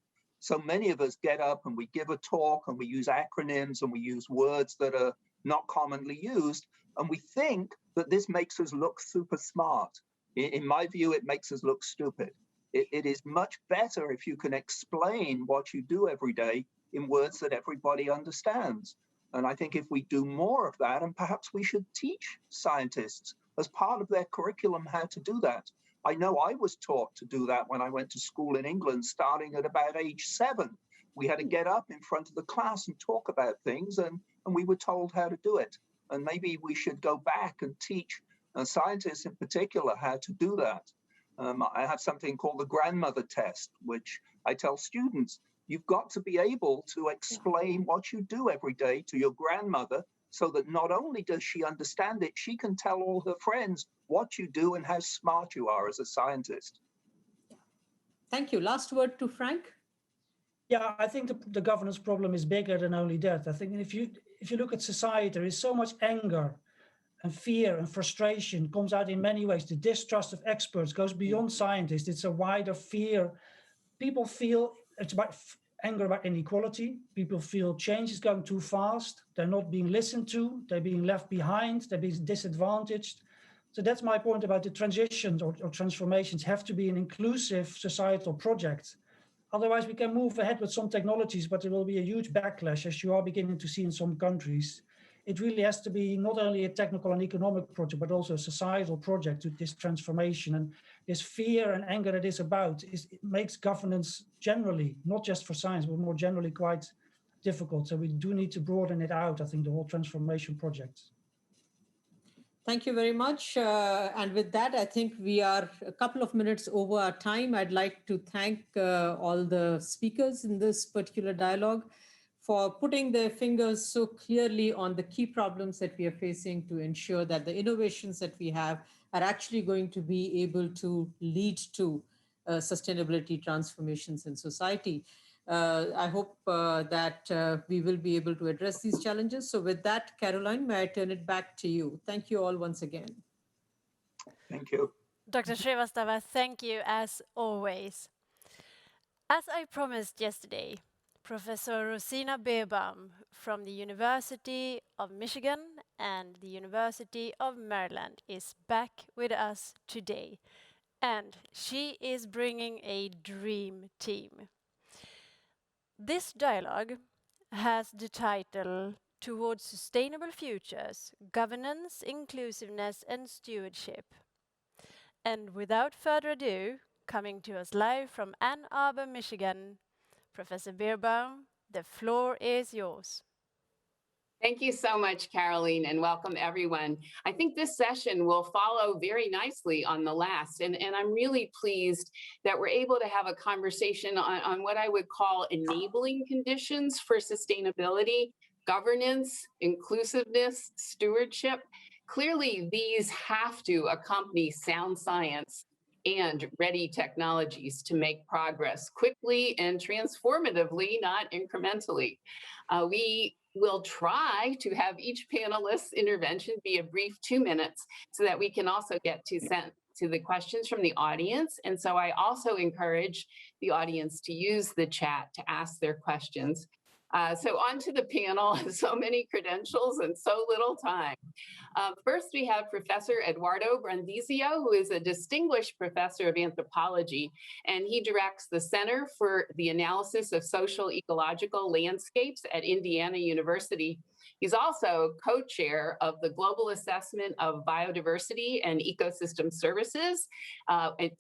So many of us get up and we give a talk and we use acronyms and we use words that are not commonly used, and we think that this makes us look super smart. In my view, it makes us look stupid. It is much better if you can explain what you do every day in words that everybody understands. And I think if we do more of that, and perhaps we should teach scientists as part of their curriculum how to do that. I know I was taught to do that when I went to school in England, starting at about age 7. We had to get up in front of the class and talk about things, and we were told how to do it. And maybe we should go back and teach scientists in particular how to do that. I have something called the grandmother test, which I tell students, you've got to be able to explain what you do every day to your grandmother, so that not only does she understand it, she can tell all her friends what you do and how smart you are as a scientist. Thank you. Last word to Frank. Yeah, I think the governance problem is bigger than only that. I think if you look at society, there is so much anger and fear and frustration comes out in many ways. The distrust of experts goes beyond scientists. It's a wider fear. People feel it's about anger about inequality. People feel change is going too fast. They're not being listened to. They're being left behind. They're being disadvantaged. So that's my point about the transitions or transformations have to be an inclusive societal project. Otherwise, we can move ahead with some technologies, but there will be a huge backlash, as you are beginning to see in some countries. It really has to be not only a technical and economic project, but also a societal project to this transformation. And this fear and anger that is about, it makes governance generally, not just for science, but more generally quite difficult. So we do need to broaden it out, I think, the whole transformation project. Thank you very much. And with that, I think we are a couple of minutes over our time. I'd like to thank all the speakers in this particular dialogue for putting their fingers so clearly on the key problems that we are facing to ensure that the innovations that we have are actually going to be able to lead to sustainability transformations in society. I hope that we will be able to address these challenges. So with that, Caroline, may I turn it back to you? Thank you all once again. Thank you. Dr. Srivastava, thank you as always. As I promised yesterday, Professor Rosina Beerbaum from the University of Michigan and the University of Maryland is back with us today, and she is bringing a dream team. This dialogue has the title Towards Sustainable Futures, Governance, Inclusiveness and Stewardship. And without further ado, coming to us live from Ann Arbor, Michigan, Professor Beerbaum, the floor is yours. Thank you so much, Caroline, and welcome everyone. I think this session will follow very nicely on the last, and I'm really pleased that we're able to have a conversation on what I would call enabling conditions for sustainability, governance, inclusiveness, stewardship. Clearly, these have to accompany sound science and ready technologies to make progress quickly and transformatively, not incrementally. We will try to have each panelist's intervention be a brief 2 minutes so that we can also get to the questions from the audience. And so I also encourage the audience to use the chat to ask their questions. So on to the panel, so many credentials and so little time. First, we have Professor Eduardo Brondizio, who is a distinguished professor of anthropology, and he directs the Center for the Analysis of Social Ecological Landscapes at Indiana University. He's also co-chair of the Global Assessment of Biodiversity and Ecosystem Services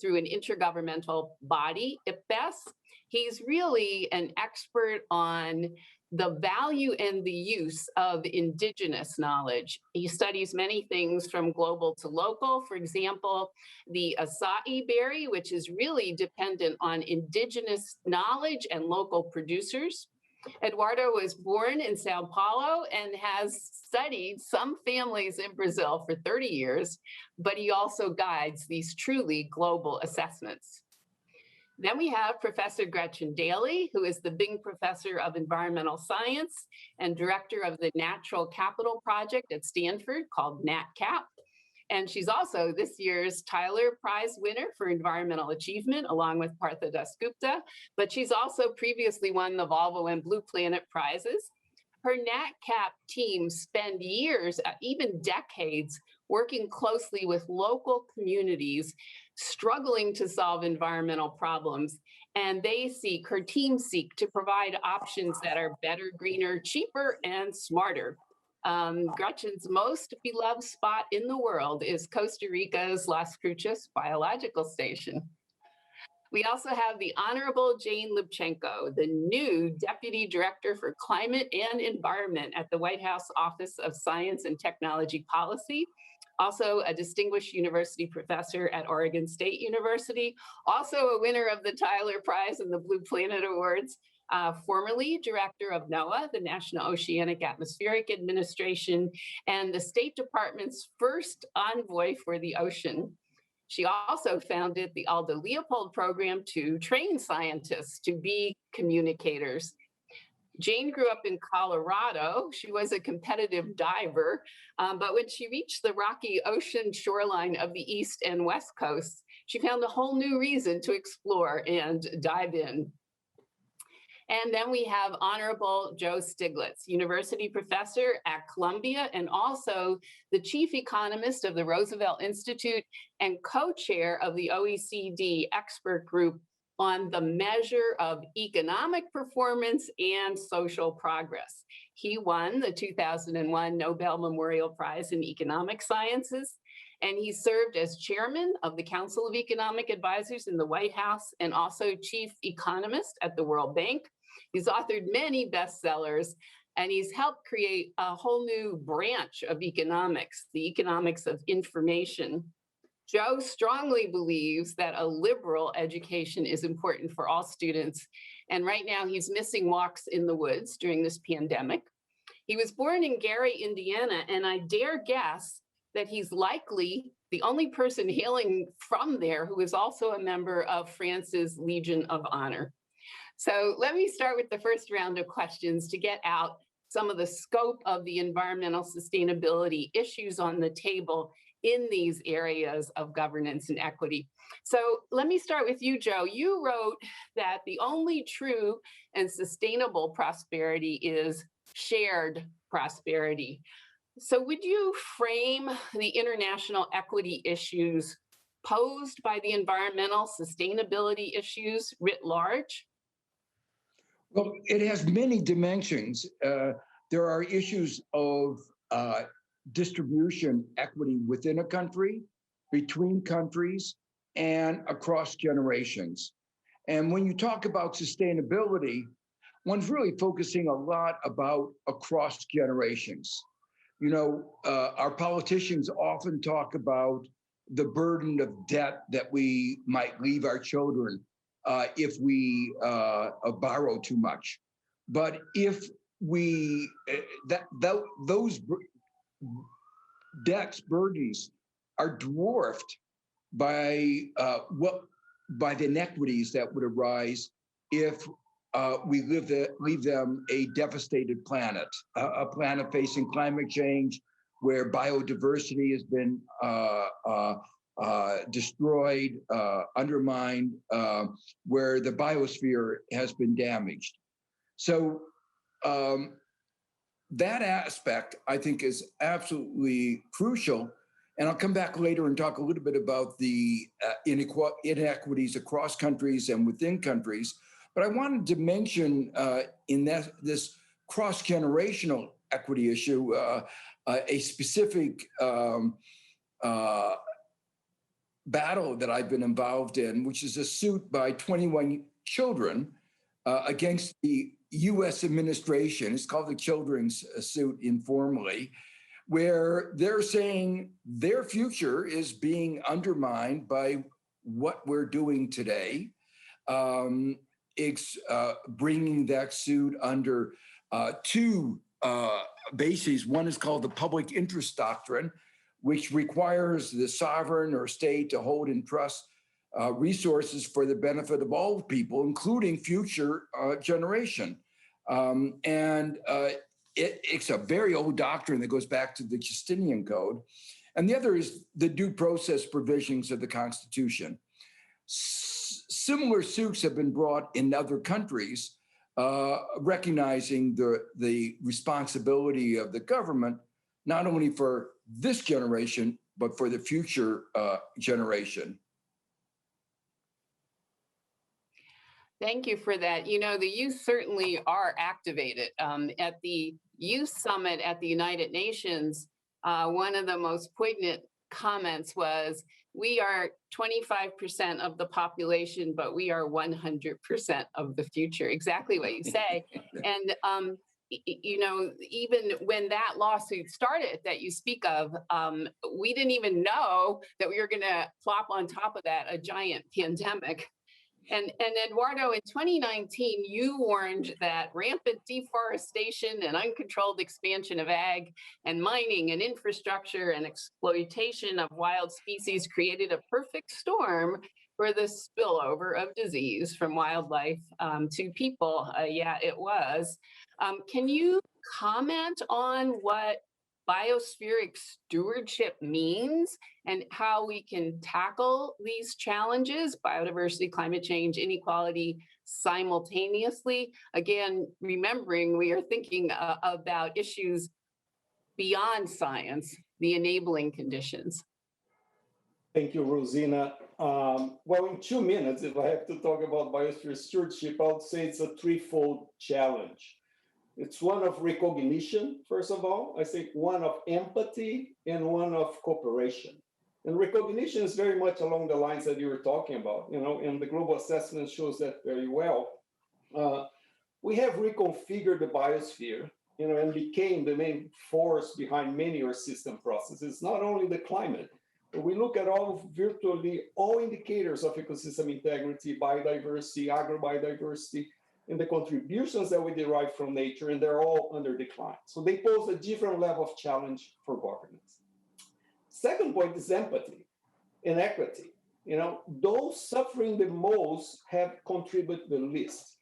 through an intergovernmental body, IPBES. He's really an expert on the value and the use of indigenous knowledge. He studies many things from global to local. For example, the acai berry, which is really dependent on indigenous knowledge and local producers. Eduardo was born in Sao Paulo and has studied some families in Brazil for 30 years, but he also guides these truly global assessments. Then we have Professor Gretchen Daly, who is the Bing Professor of Environmental Science and Director of the Natural Capital Project at Stanford called NatCap. And she's also this year's Tyler Prize winner for Environmental Achievement, along with Partha Dasgupta, but she's also previously won the Volvo and Blue Planet Prizes. Her NatCap team spend years, even decades, working closely with local communities struggling to solve environmental problems. And her team seek to provide options that are better, greener, cheaper, and smarter. Gretchen's most beloved spot in the world is Costa Rica's Las Cruces Biological Station. We also have the Honorable Jane Lubchenko, the new Deputy Director for Climate and Environment at the White House Office of Science and Technology Policy, also a distinguished university professor at Oregon State University, also a winner of the Tyler Prize and the Blue Planet Awards, formerly director of NOAA, the National Oceanic Atmospheric Administration, and the State Department's first envoy for the ocean. She also founded the Aldo Leopold program to train scientists to be communicators. Jane grew up in Colorado. She was a competitive diver, but when she reached the rocky ocean shoreline of the East and West Coasts, she found a whole new reason to explore and dive in. And then we have Honorable Joe Stiglitz, university professor at Columbia and also the chief economist of the Roosevelt Institute and co-chair of the OECD expert group on the measure of economic performance and social progress. He won the 2001 Nobel Memorial Prize in Economic Sciences, and he served as chairman of the Council of Economic Advisors in the White House and also chief economist at the World Bank. He's authored many bestsellers, and he's helped create a whole new branch of economics, the economics of information. Joe strongly believes that a liberal education is important for all students, and right now he's missing walks in the woods during this pandemic. He was born in Gary, Indiana, and I dare guess that he's likely the only person hailing from there who is also a member of France's Legion of Honor. So let me start with the first round of questions to get out some of the scope of the environmental sustainability issues on the table in these areas of governance and equity. So let me start with you, Joe. You wrote that the only true and sustainable prosperity is shared prosperity. So would you frame the international equity issues posed by the environmental sustainability issues writ large? Well, it has many dimensions. There are issues of distribution equity within a country, between countries, and across generations. And when you talk about sustainability, one's really focusing a lot about across generations. You know, our politicians often talk about the burden of debt that we might leave our children if we borrow too much. But if we, those debts, burdens are dwarfed by by the inequities that would arise if we leave them a devastated planet, a planet facing climate change, where biodiversity has been destroyed, undermined, where the biosphere has been damaged. So that aspect, I think, is absolutely crucial. And I'll come back later and talk a little bit about the inequities across countries and within countries. But I wanted to mention in this cross-generational equity issue, a specific battle that I've been involved in, which is a suit by 21 children against the US administration. It's called the Children's suit informally, where they're saying their future is being undermined by what we're doing today. It's bringing that suit under two bases. One is called the public interest doctrine, which requires the sovereign or state to hold in trust resources for the benefit of all people, including future generation. It's a very old doctrine that goes back to the Justinian Code. And the other is the due process provisions of the Constitution. Similar suits have been brought in other countries, recognizing the responsibility of the government, not only for this generation, but for the future generation. Thank you for that. You know, the youth certainly are activated. At the Youth Summit at the United Nations, one of the most poignant comments was, we are 25% of the population, but we are 100% of the future. Exactly what you say. And, you know, even when that lawsuit started that you speak of, we didn't even know that we were going to plop on top of that a giant pandemic. And Eduardo, in 2019, you warned that rampant deforestation and uncontrolled expansion of ag and mining and infrastructure and exploitation of wild species created a perfect storm for the spillover of disease from wildlife to people. Yeah, it was. Can you comment on what biospheric stewardship means and how we can tackle these challenges, biodiversity, climate change, inequality, simultaneously? Again, remembering we are thinking about issues beyond science, the enabling conditions. Thank you, Rosina. Well, in 2 minutes, if I have to talk about biosphere stewardship, I would say it's a threefold challenge. It's one of recognition, first of all. I think one of empathy and one of cooperation. And recognition is very much along the lines that you were talking about, you know, and the global assessment shows that very well. We have reconfigured the biosphere, you know, and became the main force behind many Earth system processes, not only the climate, but we look at virtually all indicators of ecosystem integrity, biodiversity, agrobiodiversity, and the contributions that we derive from nature, and they're all under decline. So they pose a different level of challenge for governance. Second point is empathy and equity. You know, those suffering the most have contributed the least.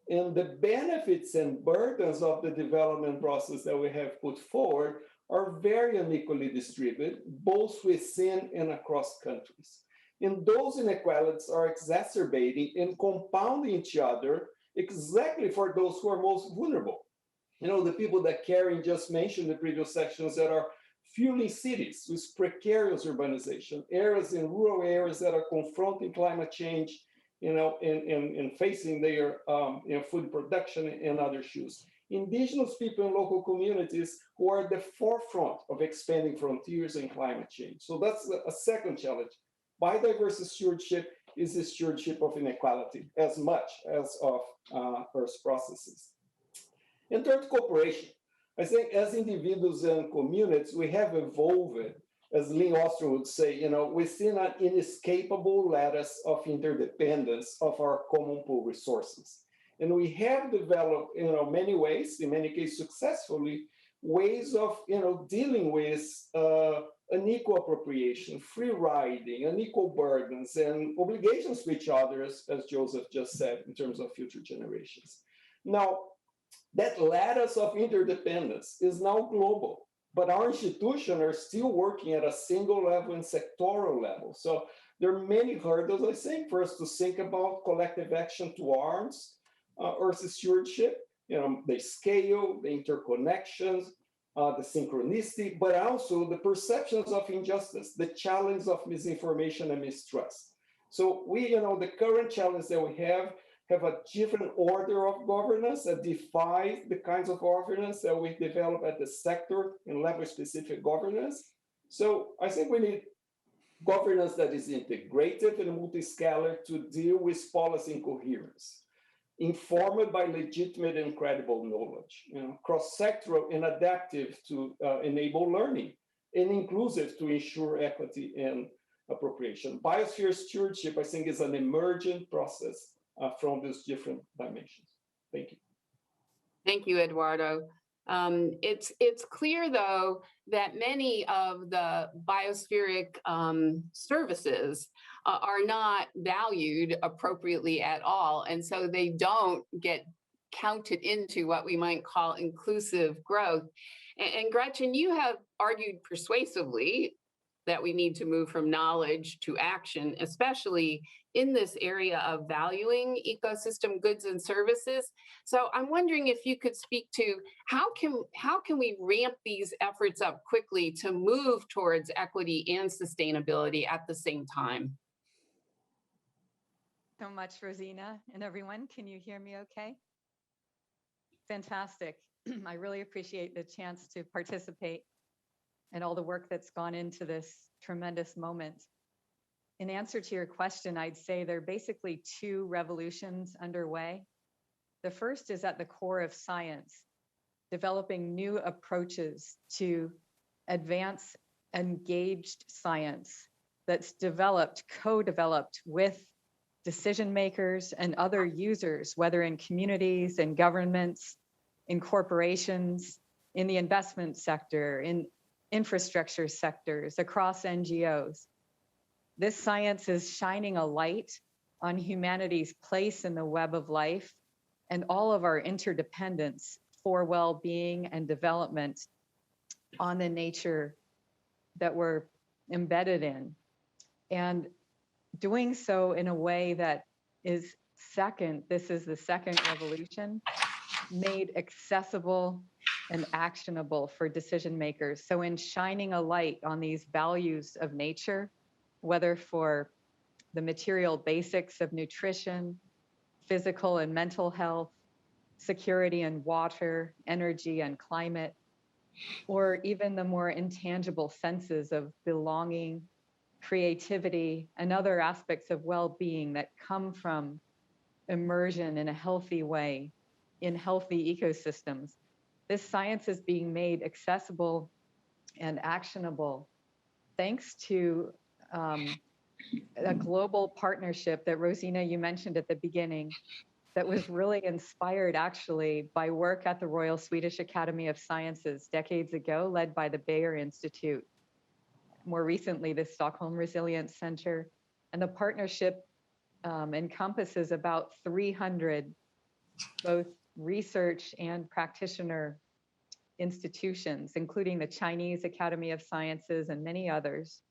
And the benefits and burdens of the development process that we have put forward are very unequally distributed, both within and across countries. And those inequalities are exacerbating and compounding each other exactly for those who are most vulnerable. You know, the people that Karen just mentioned in the previous sections that are fueling cities with precarious urbanization, areas in rural areas that are confronting climate change, you know, and facing their you know, food production and other issues. Indigenous people in local communities who are at the forefront of expanding frontiers and climate change. So that's a second challenge. Biodiversity stewardship is the stewardship of inequality as much as of Earth's processes. And third, cooperation. I think as individuals and communities, we have evolved, as Leena Ostrom would say, you know, within an inescapable lattice of interdependence of our common pool resources. And we have developed, you know, many ways, in many cases successfully, ways of, you know, dealing with unequal appropriation, free riding, unequal burdens, and obligations to each other, as Joseph just said, in terms of future generations. Now, that lattice of interdependence is now global, but our institutions are still working at a single level and sectoral level. So there are many hurdles, I think, for us to think about collective action to arms, Earth stewardship, you know, the scale, the interconnections, the synchronicity, but also the perceptions of injustice, the challenge of misinformation and mistrust. So we, you know, the current challenge that we have a different order of governance that defies the kinds of governance that we develop at the sector and level-specific governance. So I think we need governance that is integrated and multi-scalar to deal with policy incoherence. informed by legitimate and credible knowledge, cross-sectoral and adaptive to enable learning, and inclusive to ensure equity and appropriation. Biosphere stewardship, I think, is an emergent process from these different dimensions. Thank you. Thank you, Eduardo. It's clear, though, that many of the biospheric services are not valued appropriately at all, and so they don't get counted into what we might call inclusive growth. And Gretchen, you have argued persuasively that we need to move from knowledge to action, especially in this area of valuing ecosystem goods and services. So I'm wondering if you could speak to how can we ramp these efforts up quickly to move towards equity and sustainability at the same time? So much, Rosina, and everyone. Can you hear me okay? Fantastic. I really appreciate the chance to participate and all the work that's gone into this tremendous moment. In answer to your question, I'd say there are basically two revolutions underway. The first is at the core of science, developing new approaches to advance engaged science that's developed, co-developed with decision makers and other users, whether in communities, in governments, in corporations, in the investment sector, in infrastructure sectors, across NGOs. This science is shining a light on humanity's place in the web of life and all of our interdependence for well-being and development on the nature that we're embedded in. And doing so in a way that is this is the second revolution, made accessible and actionable for decision makers. So in shining a light on these values of nature, whether for the material basics of nutrition, physical and mental health, security and water, energy and climate, or even the more intangible senses of belonging, creativity, and other aspects of well-being that come from immersion in a healthy way in healthy ecosystems. This science is being made accessible and actionable thanks to a global partnership that Rosina, you mentioned at the beginning, that was really inspired actually by work at the Royal Swedish Academy of Sciences decades ago, led by the Bayer Institute. More recently, the Stockholm Resilience Center. And the partnership encompasses about 300 both research and practitioner institutions, including the Chinese Academy of Sciences and many others.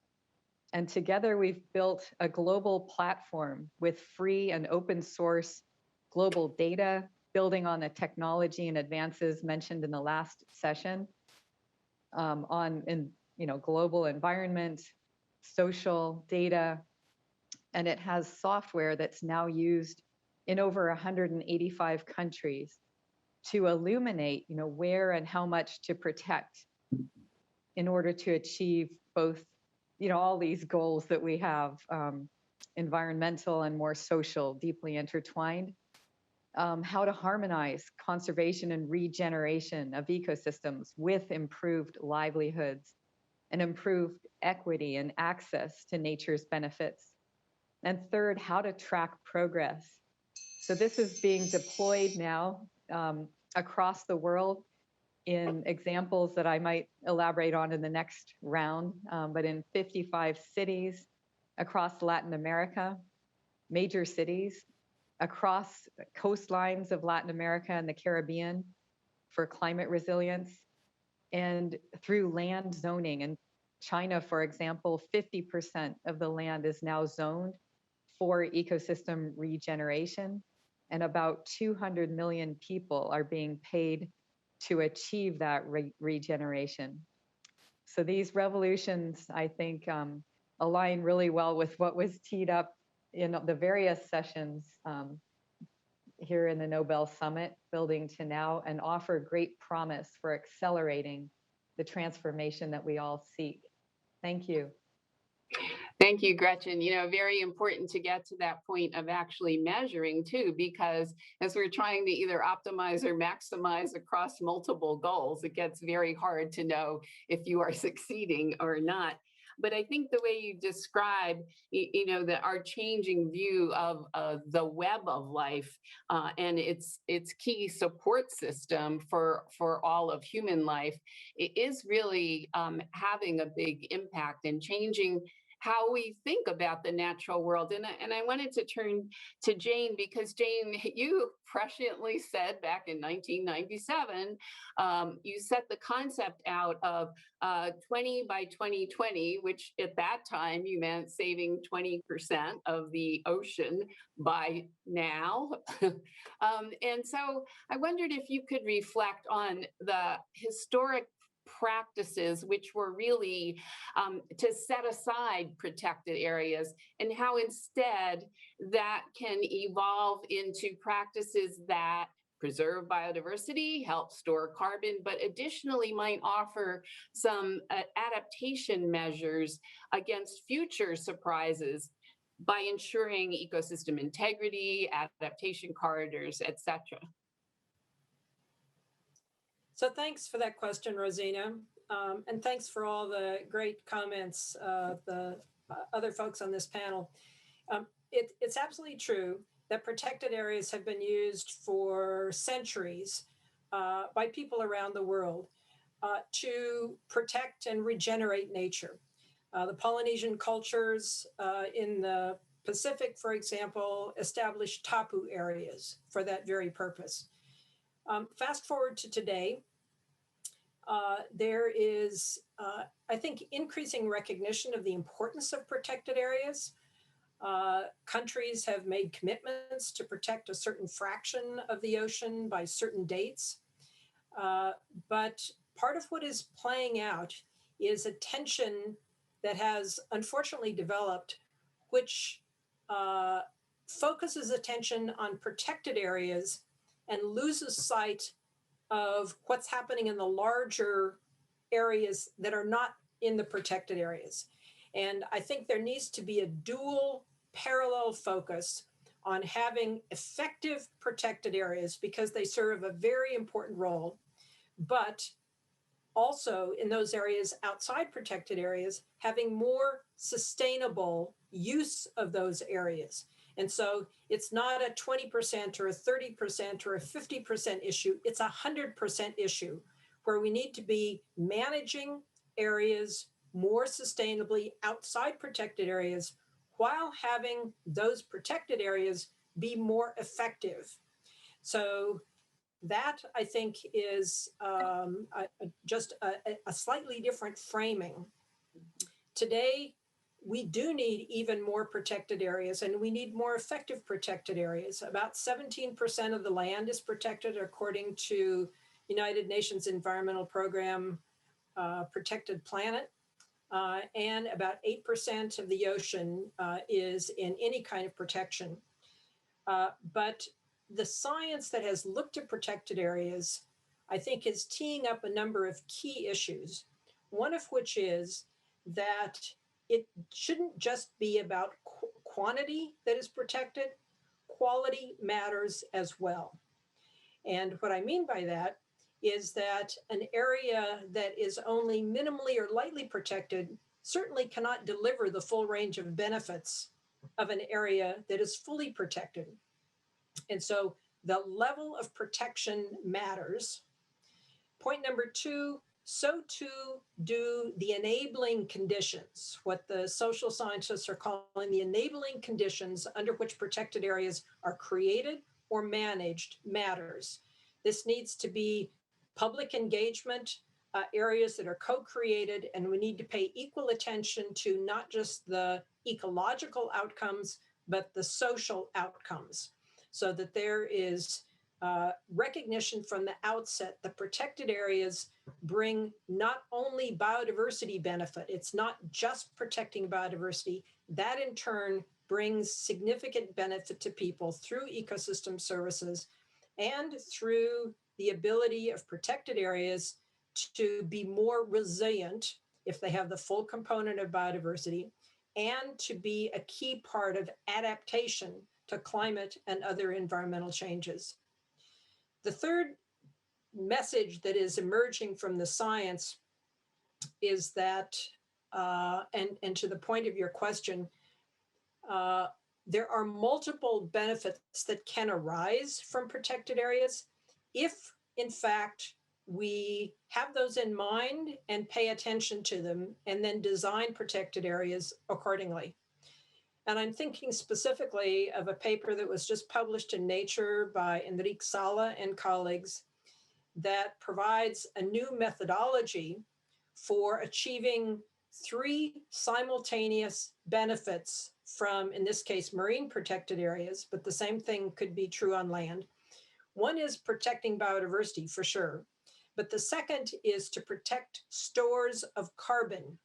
And together we've built a global platform with free and open source global data, building on the technology and advances mentioned in the last session global environment, social data, and it has software that's now used in over 185 countries to illuminate, where and how much to protect in order to achieve both, all these goals that we have, environmental and more social, deeply intertwined. How to harmonize conservation and regeneration of ecosystems with improved livelihoods and improved equity and access to nature's benefits. And third, how to track progress. So this is being deployed now across the world in examples that I might elaborate on in the next round, but in 55 cities across Latin America, major cities, across coastlines of Latin America and the Caribbean for climate resilience, and through land zoning. In China, for example, 50% of the land is now zoned for ecosystem regeneration, and about 200 million people are being paid to achieve that regeneration. So these revolutions, I think, align really well with what was teed up in the various sessions here in the Nobel Summit, building to now, and offer great promise for accelerating the transformation that we all seek. Thank you. Thank you, Gretchen. You know, very important to get to that point of actually measuring too, because as we're trying to either optimize or maximize across multiple goals, it gets very hard to know if you are succeeding or not. But I think the way you describe, you know, that our changing view of the web of life and its key support system for all of human life, it is really having a big impact and changing how we think about the natural world. And I wanted to turn to Jane, because Jane, you presciently said back in 1997, you set the concept out of 20 by 2020, which at that time you meant saving 20% of the ocean by now. And so I wondered if you could reflect on the historic practices which were really to set aside protected areas, and how instead that can evolve into practices that preserve biodiversity, help store carbon, but additionally might offer some adaptation measures against future surprises by ensuring ecosystem integrity, adaptation corridors, etc. So thanks for that question, Rosina. And thanks for all the great comments of the other folks on this panel. It's absolutely true that protected areas have been used for centuries by people around the world to protect and regenerate nature. The Polynesian cultures in the Pacific, for example, established tapu areas for that very purpose. Fast forward to today, there is, I think, increasing recognition of the importance of protected areas. Countries have made commitments to protect a certain fraction of the ocean by certain dates. But part of what is playing out is a tension that has unfortunately developed, which focuses attention on protected areas and loses sight of what's happening in the larger areas that are not in the protected areas. And I think there needs to be a dual parallel focus on having effective protected areas because they serve a very important role, but also in those areas outside protected areas, having more sustainable use of those areas. And so it's not a 20% or a 30% or a 50% issue, it's a 100% issue where we need to be managing areas more sustainably outside protected areas while having those protected areas be more effective. So that, I think, is just a slightly different framing. Today, we do need even more protected areas, and we need more effective protected areas. About 17% of the land is protected according to United Nations Environmental Program Protected Planet, and about 8% of the ocean is in any kind of protection. But the science that has looked at protected areas, I think, is teeing up a number of key issues, one of which is that it shouldn't just be about quantity that is protected, quality matters as well. And what I mean by that is that an area that is only minimally or lightly protected certainly cannot deliver the full range of benefits of an area that is fully protected. And so the level of protection matters. Point number two, so too do the enabling conditions, what the social scientists are calling the enabling conditions under which protected areas are created or managed matters. This needs to be public engagement, areas that are co-created, and we need to pay equal attention to not just the ecological outcomes, but the social outcomes, so that there is recognition from the outset that protected areas bring not only biodiversity benefit, it's not just protecting biodiversity, that in turn brings significant benefit to people through ecosystem services and through the ability of protected areas to be more resilient if they have the full component of biodiversity, and to be a key part of adaptation to climate and other environmental changes. The third message that is emerging from the science is that, and to the point of your question, there are multiple benefits that can arise from protected areas if, in fact, we have those in mind and pay attention to them and then design protected areas accordingly. And I'm thinking specifically of a paper that was just published in Nature by Enrique Sala and colleagues that provides a new methodology for achieving 3 simultaneous benefits from, in this case, marine protected areas, but the same thing could be true on land. One is protecting biodiversity for sure, but the second is to protect stores of carbon.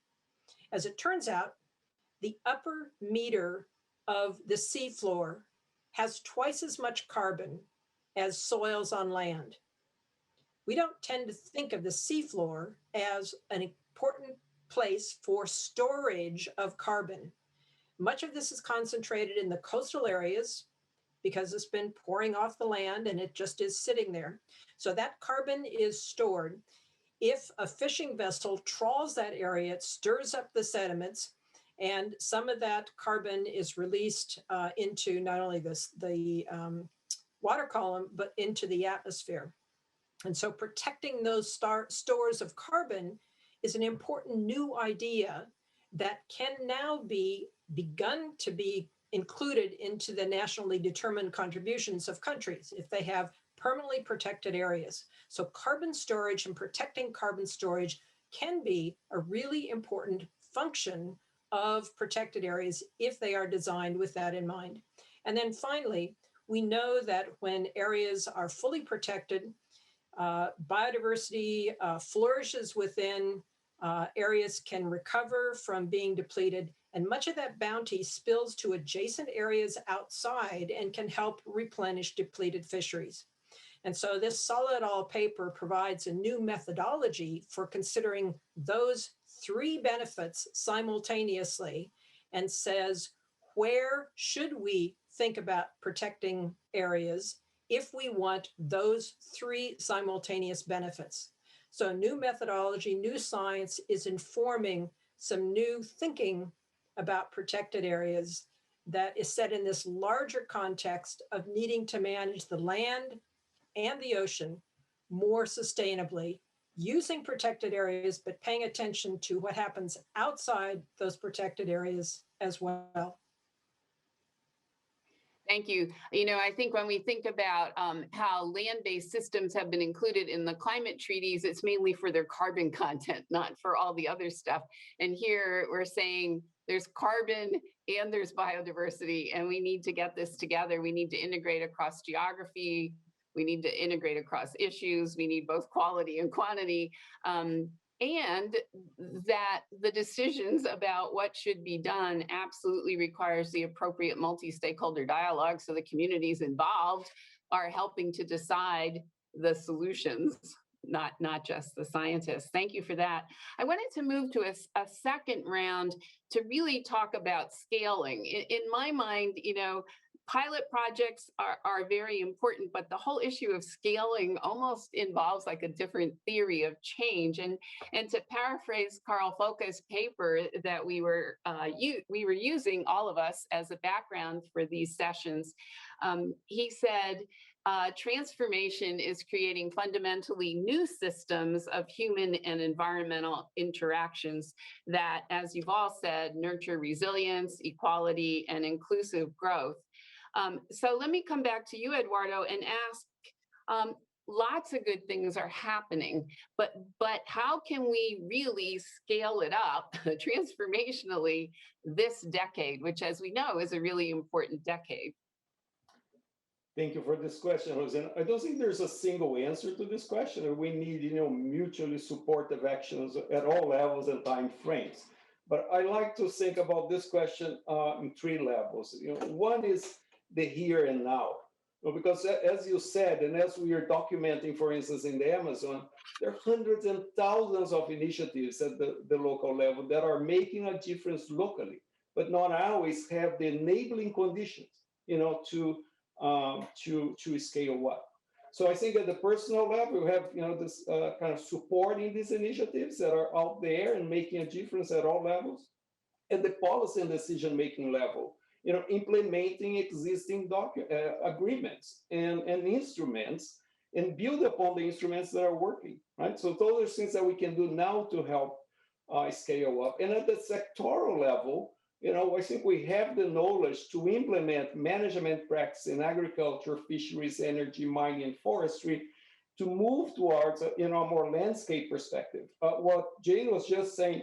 As it turns out, the upper meter of the seafloor has twice as much carbon as soils on land. We don't tend to think of the seafloor as an important place for storage of carbon. Much of this is concentrated in the coastal areas because it's been pouring off the land and it just is sitting there. So that carbon is stored. If a fishing vessel trawls that area, it stirs up the sediments, and some of that carbon is released into not only the water column, but into the atmosphere. And so protecting those stores of carbon is an important new idea that can now be begun to be included into the nationally determined contributions of countries if they have permanently protected areas. So carbon storage and protecting carbon storage can be a really important function of protected areas if they are designed with that in mind. And then finally, we know that when areas are fully protected, biodiversity flourishes within, areas can recover from being depleted, and much of that bounty spills to adjacent areas outside and can help replenish depleted fisheries. And so this Sala et al. Paper provides a new methodology for considering those 3 benefits simultaneously and says, where should we think about protecting areas if we want those 3 simultaneous benefits? So new methodology, new science is informing some new thinking about protected areas that is set in this larger context of needing to manage the land and the ocean more sustainably, using protected areas, but paying attention to what happens outside those protected areas as well. Thank you. You know, I think when we think about how land-based systems have been included in the climate treaties, it's mainly for their carbon content, not for all the other stuff. And here we're saying there's carbon and there's biodiversity, and we need to get this together. We need to integrate across geography. We need to integrate across issues. We need both quality and quantity. And that the decisions about what should be done absolutely requires the appropriate multi-stakeholder dialogue, so the communities involved are helping to decide the solutions, not just the scientists. Thank you for that. I wanted to move to a second round to really talk about scaling. In my mind, you know, pilot projects are very important, but the whole issue of scaling almost involves like a different theory of change. And to paraphrase Carl Folke's paper that we were using, all of us, as a background for these sessions, he said, transformation is creating fundamentally new systems of human and environmental interactions that, as you've all said, nurture resilience, equality, and inclusive growth. So let me come back to you, Eduardo, and ask, lots of good things are happening, but how can we really scale it up transformationally this decade, which, as we know, is a really important decade? Thank you for this question, Rosanna. I don't think there's a single answer to this question. We need, you know, mutually supportive actions at all levels and time frames. But I like to think about this question in 3 levels. You know, one is the here and now. Because as you said, and as we are documenting, for instance, in the Amazon, there are hundreds and thousands of initiatives at the local level that are making a difference locally. but not always have the enabling conditions, to scale up. So I think at the personal level, we have, this kind of supporting these initiatives that are out there and making a difference at all levels. At the policy and decision-making level, implementing existing agreements and instruments and build upon the instruments that are working, right? So those are things that we can do now to help scale up. And at the sectoral level, I think we have the knowledge to implement management practice in agriculture, fisheries, energy, mining, and forestry to move towards a more landscape perspective. What Jane was just saying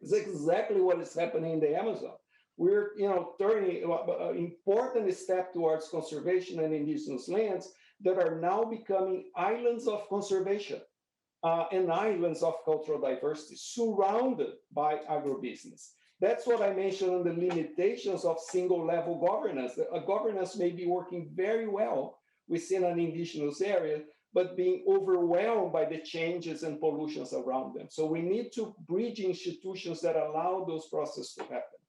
is exactly what is happening in the Amazon. We're, turning an important step towards conservation and indigenous lands that are now becoming islands of conservation and islands of cultural diversity surrounded by agribusiness. That's what I mentioned on the limitations of single level governance. A governance may be working very well within an indigenous area, but being overwhelmed by the changes and pollutions around them. So we need to bridge institutions that allow those processes to happen.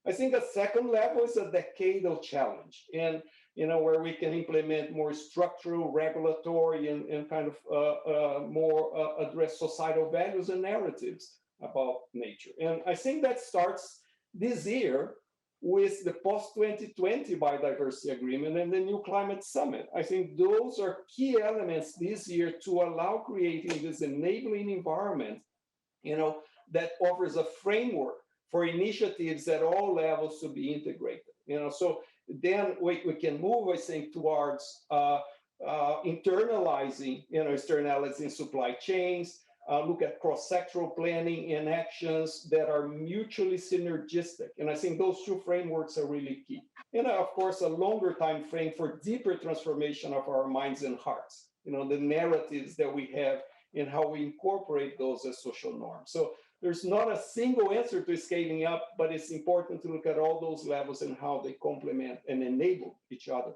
I think a second level is a decadal challenge, and where we can implement more structural, regulatory, and kind of more address societal values and narratives about nature. And I think that starts this year with the post-2020 biodiversity agreement and the new climate summit. I think those are key elements this year to allow creating this enabling environment, that offers a framework for initiatives at all levels to be integrated. So then we can move, I think, towards internalizing, externalities in supply chains, look at cross-sectoral planning and actions that are mutually synergistic. And I think those two frameworks are really key. And of course, a longer time frame for deeper transformation of our minds and hearts, the narratives that we have and how we incorporate those as social norms. So there's not a single answer to scaling up, but it's important to look at all those levels and how they complement and enable each other.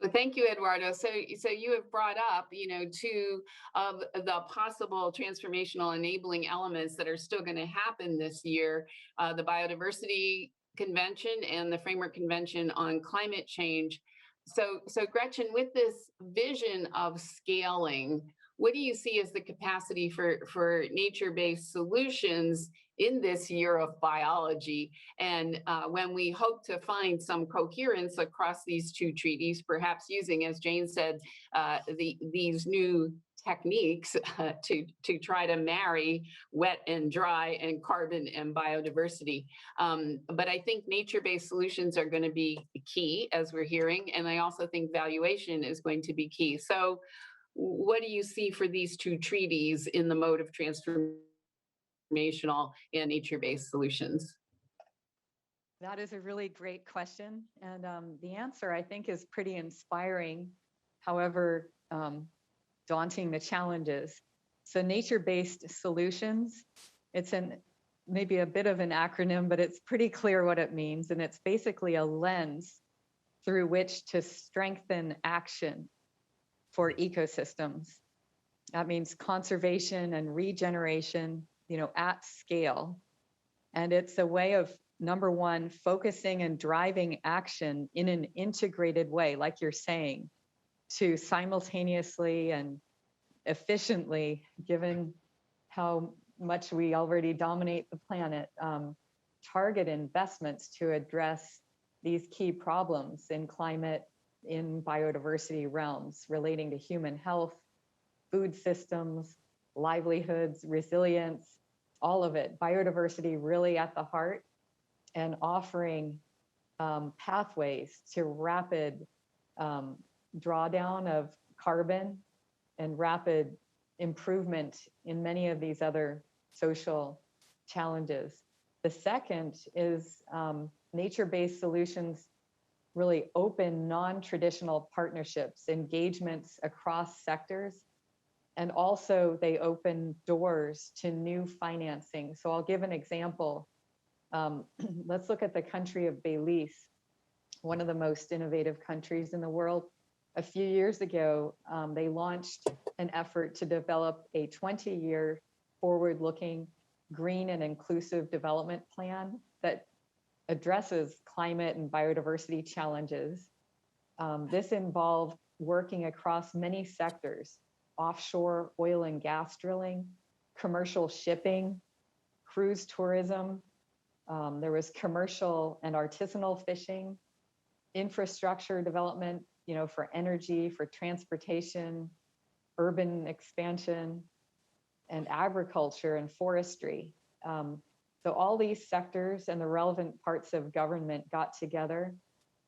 Well, thank you, Eduardo. So you have brought up, two of the possible transformational enabling elements that are still going to happen this year, the Biodiversity Convention and the Framework Convention on Climate Change. So Gretchen, with this vision of scaling, what do you see as the capacity for nature-based solutions in this year of biology? And when we hope to find some coherence across these two treaties, perhaps using, as Jane said, these new techniques to try to marry wet and dry and carbon and biodiversity. But I think nature-based solutions are going to be key, as we're hearing, and I also think valuation is going to be key. So what do you see for these two treaties in the mode of transformational and nature-based solutions? That is a really great question. And the answer, I think, is pretty inspiring, however daunting the challenges. So nature-based solutions, it's maybe a bit of an acronym, but it's pretty clear what it means. And it's basically a lens through which to strengthen action for ecosystems. That means conservation and regeneration, at scale. And it's a way of, number one, focusing and driving action in an integrated way, like you're saying, to simultaneously and efficiently, given how much we already dominate the planet, target investments to address these key problems in climate, in biodiversity realms relating to human health, food systems, livelihoods, resilience, all of it. Biodiversity really at the heart, and offering pathways to rapid drawdown of carbon and rapid improvement in many of these other social challenges. The second is nature-based solutions really open non-traditional partnerships, engagements across sectors, and also they open doors to new financing. So I'll give an example. Let's look at the country of Belize, one of the most innovative countries in the world. A few years ago, they launched an effort to develop a 20-year forward-looking green and inclusive development plan that addresses climate and biodiversity challenges. This involved working across many sectors: offshore oil and gas drilling, commercial shipping, cruise tourism. There was commercial and artisanal fishing, infrastructure development, for energy, for transportation, urban expansion, and agriculture and forestry. So all these sectors and the relevant parts of government got together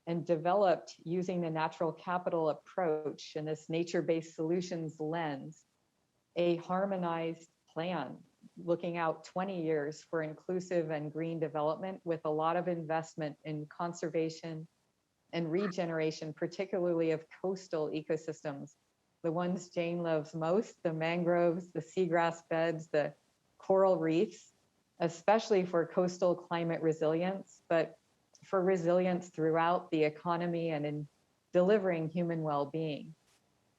and developed, using the natural capital approach and this nature-based solutions lens, a harmonized plan looking out 20 years for inclusive and green development, with a lot of investment in conservation and regeneration, particularly of coastal ecosystems, the ones Jane loves most: the mangroves, the seagrass beds, the coral reefs, especially for coastal climate resilience, but for resilience throughout the economy and in delivering human well-being.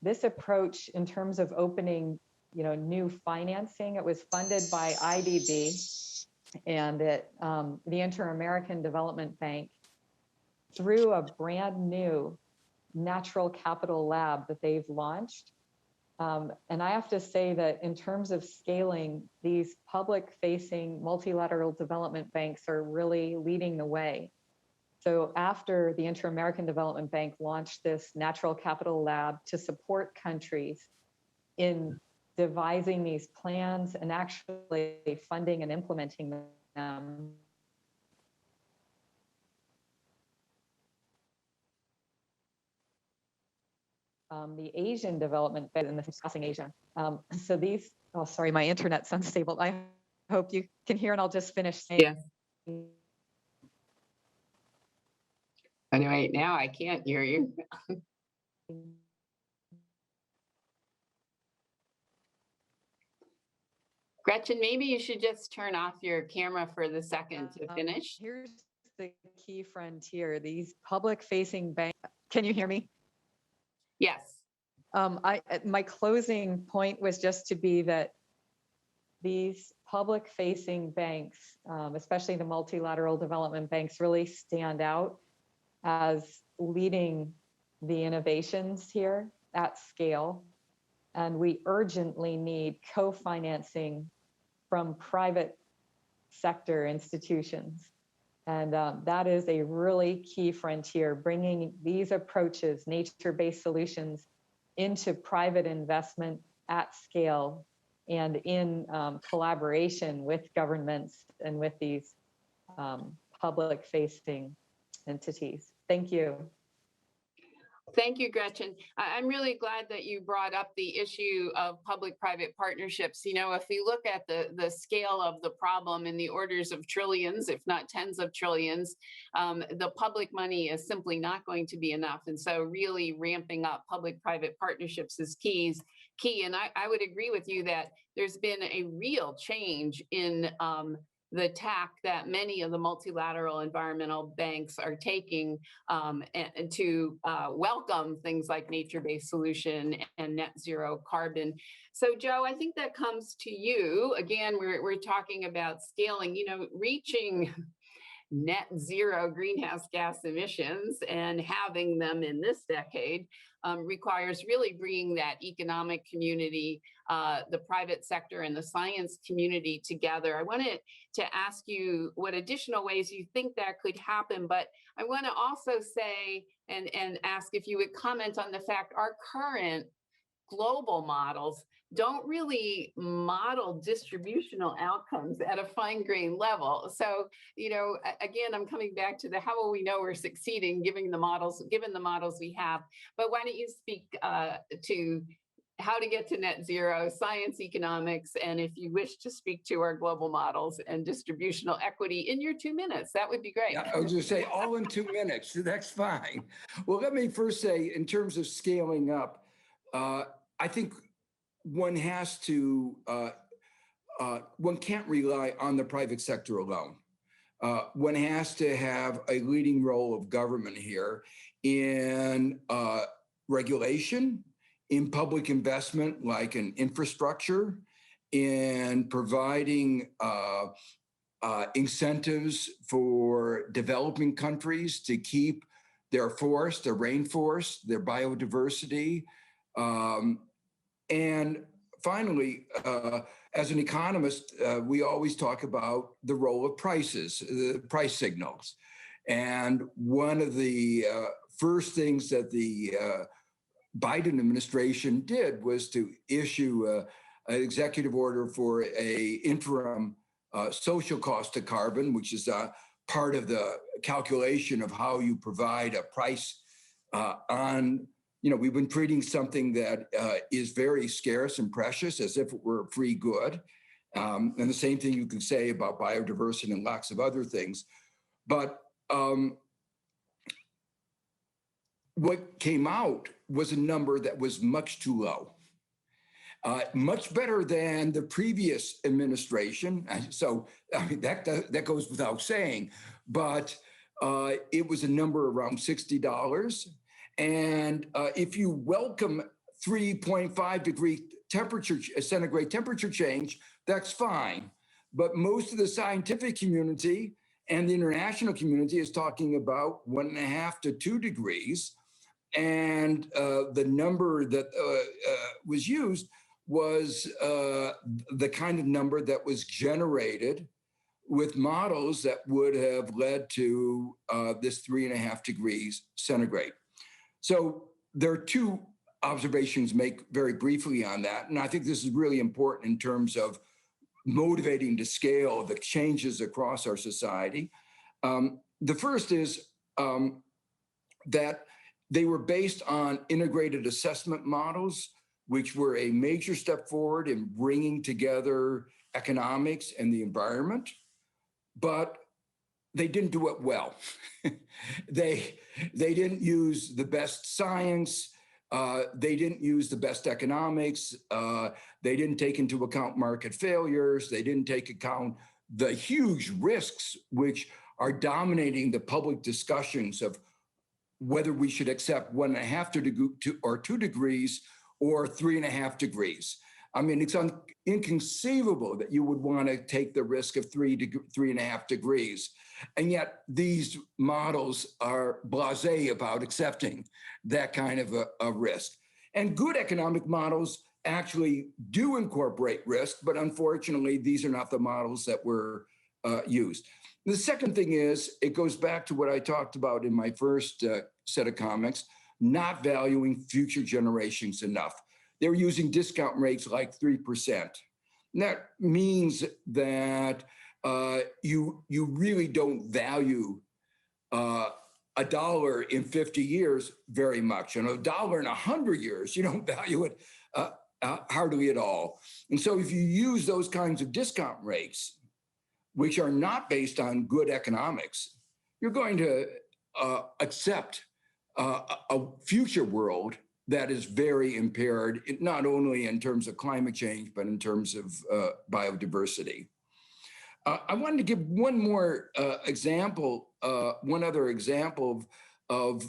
This approach, in terms of opening, new financing, it was funded by IDB and the Inter-American Development Bank through a brand new natural capital lab that they've launched. And I have to say that in terms of scaling, these public-facing multilateral development banks are really leading the way. So after the Inter-American Development Bank launched this natural capital lab to support countries in devising these plans and actually funding and implementing them, the Asian development, and this is discussing Asia. So these, oh, sorry, my internet's unstable. I hope you can hear, and I'll just finish saying. Yeah. Anyway, now I can't hear you. Gretchen, maybe you should just turn off your camera for the second to finish. Here's the key frontier: these public-facing banks. Can you hear me? Yes. My closing point was just to be that these public-facing banks, especially the multilateral development banks, really stand out as leading the innovations here at scale. And we urgently need co-financing from private sector institutions. And that is a really key frontier, bringing these approaches, nature-based solutions, into private investment at scale and in collaboration with governments and with these public-facing entities. Thank you. Thank you, Gretchen. I'm really glad that you brought up the issue of public-private partnerships. If you look at the scale of the problem in the orders of trillions, if not tens of trillions, the public money is simply not going to be enough. And so really ramping up public-private partnerships is key. And I would agree with you that there's been a real change in the tack that many of the multilateral environmental banks are taking and to welcome things like nature-based solution and net zero carbon. So Joe, I think that comes to you. Again, we're talking about scaling, reaching net zero greenhouse gas emissions and having them in this decade requires really bringing that economic community, the private sector, and the science community together. I wanted to ask you what additional ways you think that could happen, but I want to also say and ask if you would comment on the fact our current global models don't really model distributional outcomes at a fine-grained level. So, again, I'm coming back to how will we know we're succeeding given the models we have. But why don't you speak to how to get to net zero, science, economics, and if you wish to speak to our global models and distributional equity in your 2 minutes, that would be great. Yeah, I was going to say all in 2 minutes. So that's fine. Well, let me first say, in terms of scaling up, I think one has to, one can't rely on the private sector alone. One has to have a leading role of government here in regulation, in public investment, like in infrastructure, in providing incentives for developing countries to keep their forest, their rainforest, their biodiversity. And finally, as an economist, we always talk about the role of prices, the price signals. And one of the first things that the Biden administration did was to issue an executive order for a interim social cost of carbon, which is part of the calculation of how you provide a price on, we've been treating something that is very scarce and precious as if it were a free good. And the same thing you can say about biodiversity and lots of other things. But what came out was a number that was much too low. Much better than the previous administration. So I mean, that goes without saying, but it was a number around $60. And if you welcome 3.5 degree centigrade temperature change, that's fine. But most of the scientific community and the international community is talking about 1.5 to 2 degrees. And the number that was used was the kind of number that was generated with models that would have led to this 3.5 degrees centigrade. So there are two observations make very briefly on that. And I think this is really important in terms of motivating to scale the changes across our society. The first is that they were based on integrated assessment models, which were a major step forward in bringing together economics and the environment, but they didn't do it well. They didn't use the best science. They didn't use the best economics. They didn't take into account market failures. They didn't take account the huge risks which are dominating the public discussions of whether we should accept 1.5 or 2 degrees or 3.5 degrees. I mean, it's inconceivable that you would want to take the risk of 3.5 degrees. And yet these models are blasé about accepting that kind of a risk. And good economic models actually do incorporate risk, but unfortunately, these are not the models that were used. The second thing is, it goes back to what I talked about in my first set of comments, not valuing future generations enough. They're using discount rates like 3%. And that means that you really don't value $1 in 50 years very much. And $1 in 100 years, you don't value it hardly at all. And so if you use those kinds of discount rates, which are not based on good economics, you're going to accept a future world that is very impaired, not only in terms of climate change, but in terms of biodiversity. I wanted to give one more example, one other example of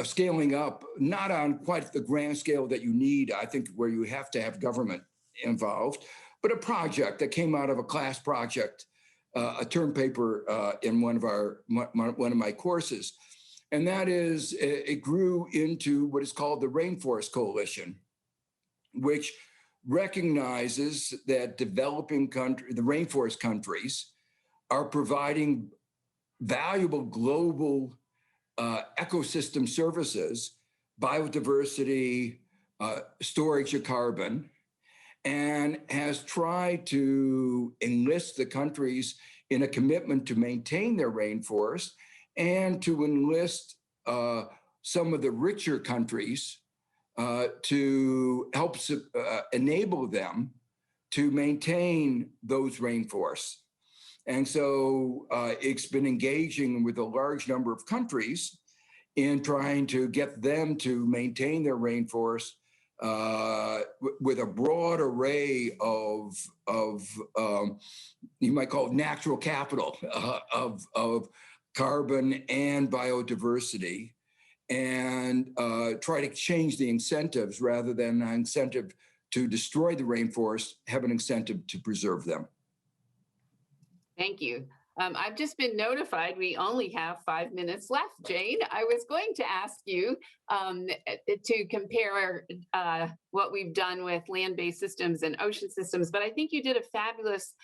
scaling up, not on quite the grand scale that you need, I think, where you have to have government involved, but a project that came out of a class project, a term paper in one of my courses. And that is, it grew into what is called the Rainforest Coalition, which recognizes that the rainforest countries are providing valuable global ecosystem services, biodiversity, storage of carbon, and has tried to enlist the countries in a commitment to maintain their rainforest and to enlist some of the richer countries to help enable them to maintain those rainforests. And so it's been engaging with a large number of countries in trying to get them to maintain their rainforests with a broad array of you might call it natural capital of carbon and biodiversity, and try to change the incentives rather than an incentive to destroy the rainforest, have an incentive to preserve them. Thank you. I've just been notified we only have 5 minutes left, Jane. I was going to ask you to compare what we've done with land-based systems and ocean systems, but I think you did a fabulous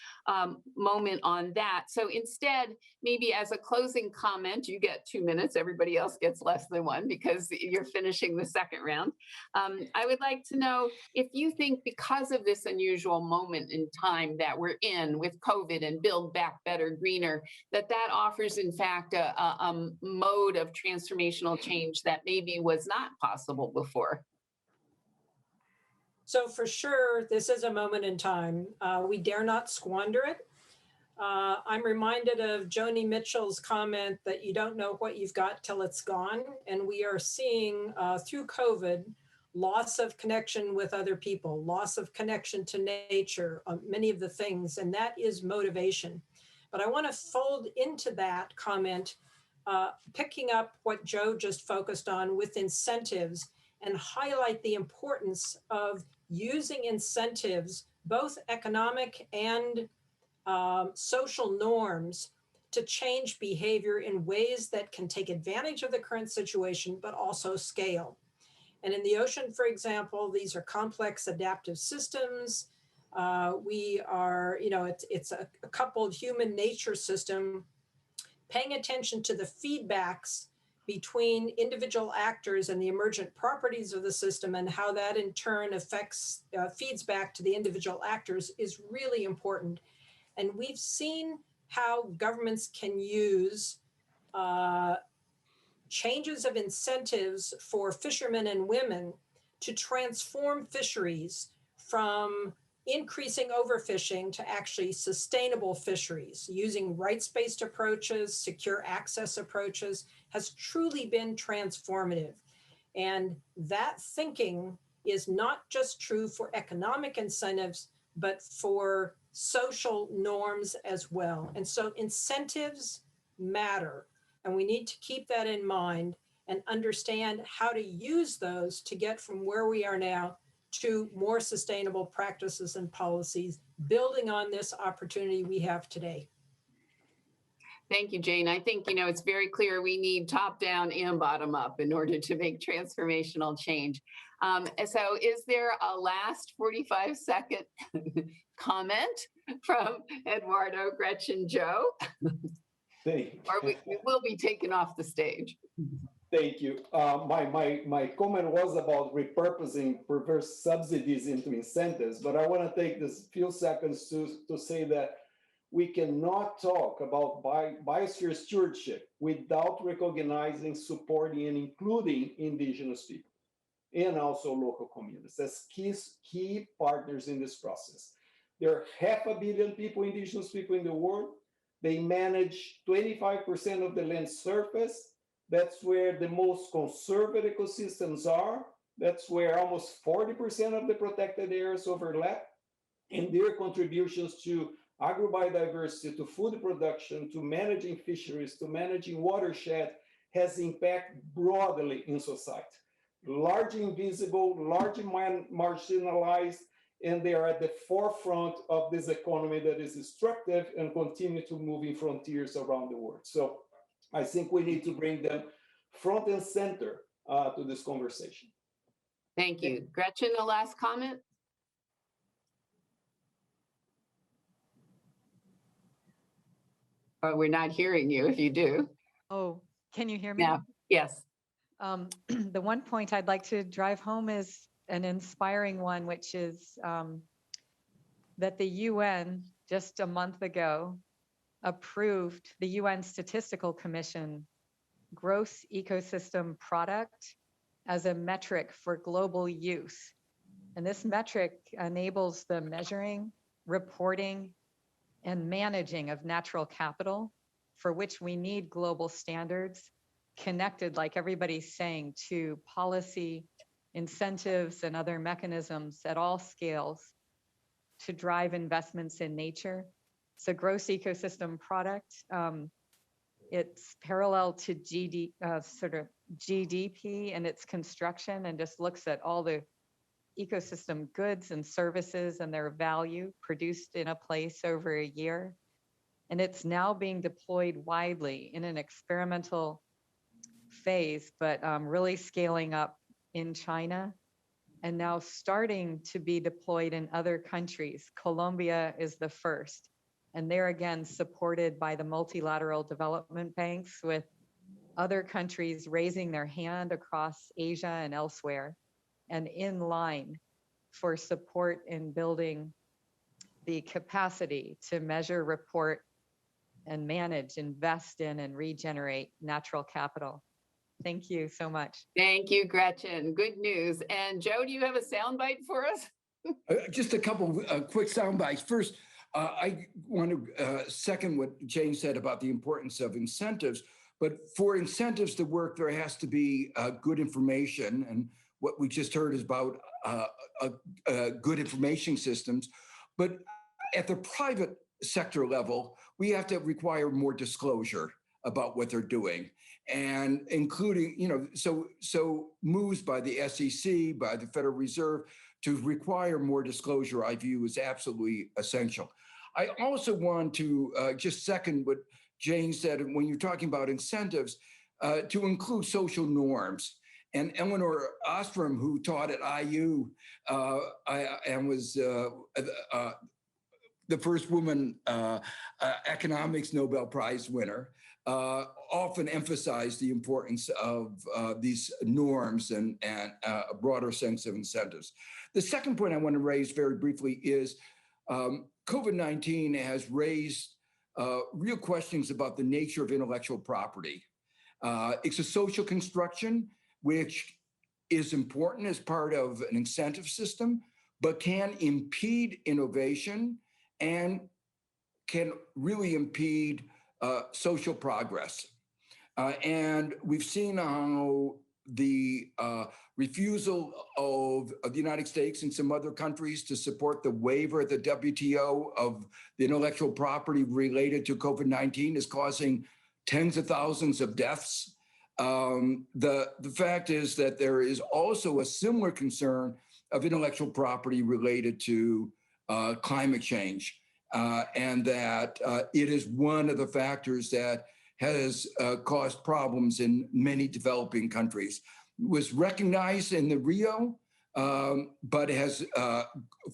moment on that. So instead, maybe as a closing comment, you get 2 minutes, everybody else gets less than 1 because you're finishing the second round. I would like to know if you think because of this unusual moment in time that we're in with COVID and Build Back Better, Greener, that offers in fact a mode of transformational change that maybe was not possible before. So for sure, this is a moment in time. We dare not squander it. I'm reminded of Joni Mitchell's comment that you don't know what you've got till it's gone. And we are seeing through COVID, loss of connection with other people, loss of connection to nature, many of the things, and that is motivation. But I want to fold into that comment, picking up what Joe just focused on with incentives and highlight the importance of using incentives, both economic and social norms, to change behavior in ways that can take advantage of the current situation, but also scale. And in the ocean, for example, these are complex adaptive systems. We are, it's a coupled human nature system, paying attention to the feedbacks between individual actors and the emergent properties of the system and how that in turn affects, feeds back to the individual actors is really important. And we've seen how governments can use changes of incentives for fishermen and women to transform fisheries from increasing overfishing to actually sustainable fisheries. Using rights-based approaches, secure access approaches has truly been transformative. And that thinking is not just true for economic incentives, but for social norms as well. And so incentives matter. And we need to keep that in mind and understand how to use those to get from where we are now to more sustainable practices and policies, building on this opportunity we have today. Thank you, Jane. I think, it's very clear we need top down and bottom up in order to make transformational change. So is there a last 45-second comment from Eduardo, Gretchen, Joe? Or we will be taken off the stage. Thank you. My comment was about repurposing perverse subsidies into incentives, but I want to take this few seconds to say that we cannot talk about biosphere stewardship without recognizing, supporting, and including indigenous people and also local communities as key partners in this process. There are 500 million people, indigenous people in the world. They manage 25% of the land surface. That's where the most conserved ecosystems are. That's where almost 40% of the protected areas overlap. And their contributions to agrobiodiversity, to food production, to managing fisheries, to managing watershed has impact broadly in society. Largely invisible, largely marginalized, and they are at the forefront of this economy that is destructive and continue to move in frontiers around the world. So I think we need to bring them front and center to this conversation. Thank you. Gretchen, the last comment? Or we're not hearing you if you do. Oh, can you hear me? Yeah. Yes. The one point I'd like to drive home is an inspiring one, which is that the UN just a month ago approved the UN Statistical Commission gross ecosystem product as a metric for global use. And this metric enables the measuring, reporting, and managing of natural capital, for which we need global standards connected, like everybody's saying, to policy, incentives, and other mechanisms at all scales to drive investments in nature. It's a gross ecosystem product. It's parallel to GDP and its construction, and just looks at all the ecosystem goods and services and their value produced in a place over a year. And it's now being deployed widely in an experimental phase, but really scaling up in China and now starting to be deployed in other countries. Colombia is the first. And they're again supported by the multilateral development banks, with other countries raising their hand across Asia and elsewhere and in line for support in building the capacity to measure, report, and manage, invest in, and regenerate natural capital. Thank you so much. Thank you, Gretchen. Good news. And Joe, do you have a soundbite for us? Just a couple quick sound bites. First, I want to second what Jane said about the importance of incentives. But for incentives to work, there has to be good information. And what we just heard is about good information systems. But at the private sector level, we have to require more disclosure about what they're doing, and including, so moves by the SEC, by the Federal Reserve, to require more disclosure, I view as absolutely essential. I also want to just second what Jane said when you're talking about incentives, to include social norms. And Eleanor Ostrom, who taught at IU and was the first woman economics Nobel Prize winner, often emphasized the importance of these norms and a broader sense of incentives. The second point I want to raise very briefly is COVID-19 has raised real questions about the nature of intellectual property. It's a social construction, which is important as part of an incentive system, but can impede innovation and can really impede social progress. And we've seen how the refusal of the United States and some other countries to support the waiver at the WTO of the intellectual property related to COVID-19 is causing tens of thousands of deaths. The fact is that there is also a similar concern of intellectual property related to climate change, and that it is one of the factors that has caused problems in many developing countries. It was recognized in the Rio, but has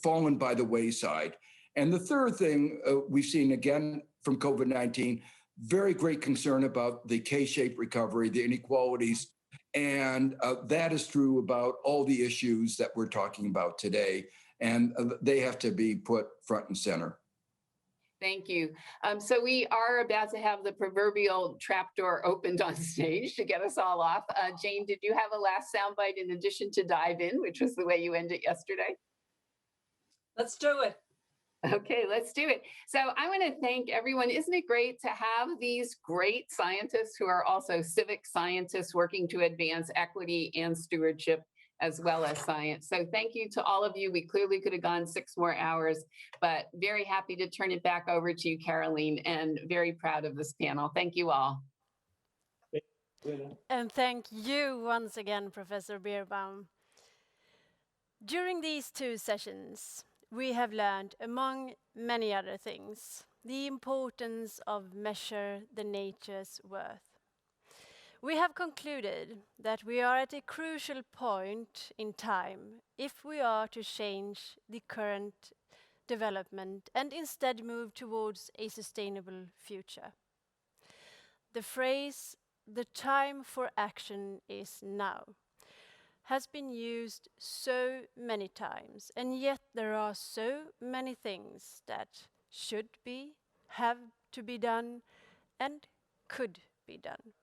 fallen by the wayside. And the third thing we've seen again from COVID-19, very great concern about the K-shaped recovery, the inequalities, and that is true about all the issues that we're talking about today, and they have to be put front and center. Thank you. So we are about to have the proverbial trapdoor opened on stage to get us all off. Jane, did you have a last soundbite in addition to dive in, which was the way you ended yesterday? Let's do it. Okay, let's do it. So I want to thank everyone. Isn't it great to have these great scientists who are also civic scientists working to advance equity and stewardship as well as science. So thank you to all of you. We clearly could have gone 6 more hours, but very happy to turn it back over to you, Caroline, and very proud of this panel. Thank you all. And thank you once again, Professor Beerbaum. During these 2 sessions, we have learned, among many other things, the importance of measure the nature's worth. We have concluded that we are at a crucial point in time if we are to change the current development and instead move towards a sustainable future. The phrase, "the time for action is now," has been used so many times, and yet there are so many things that should be, have to be done, and could be done.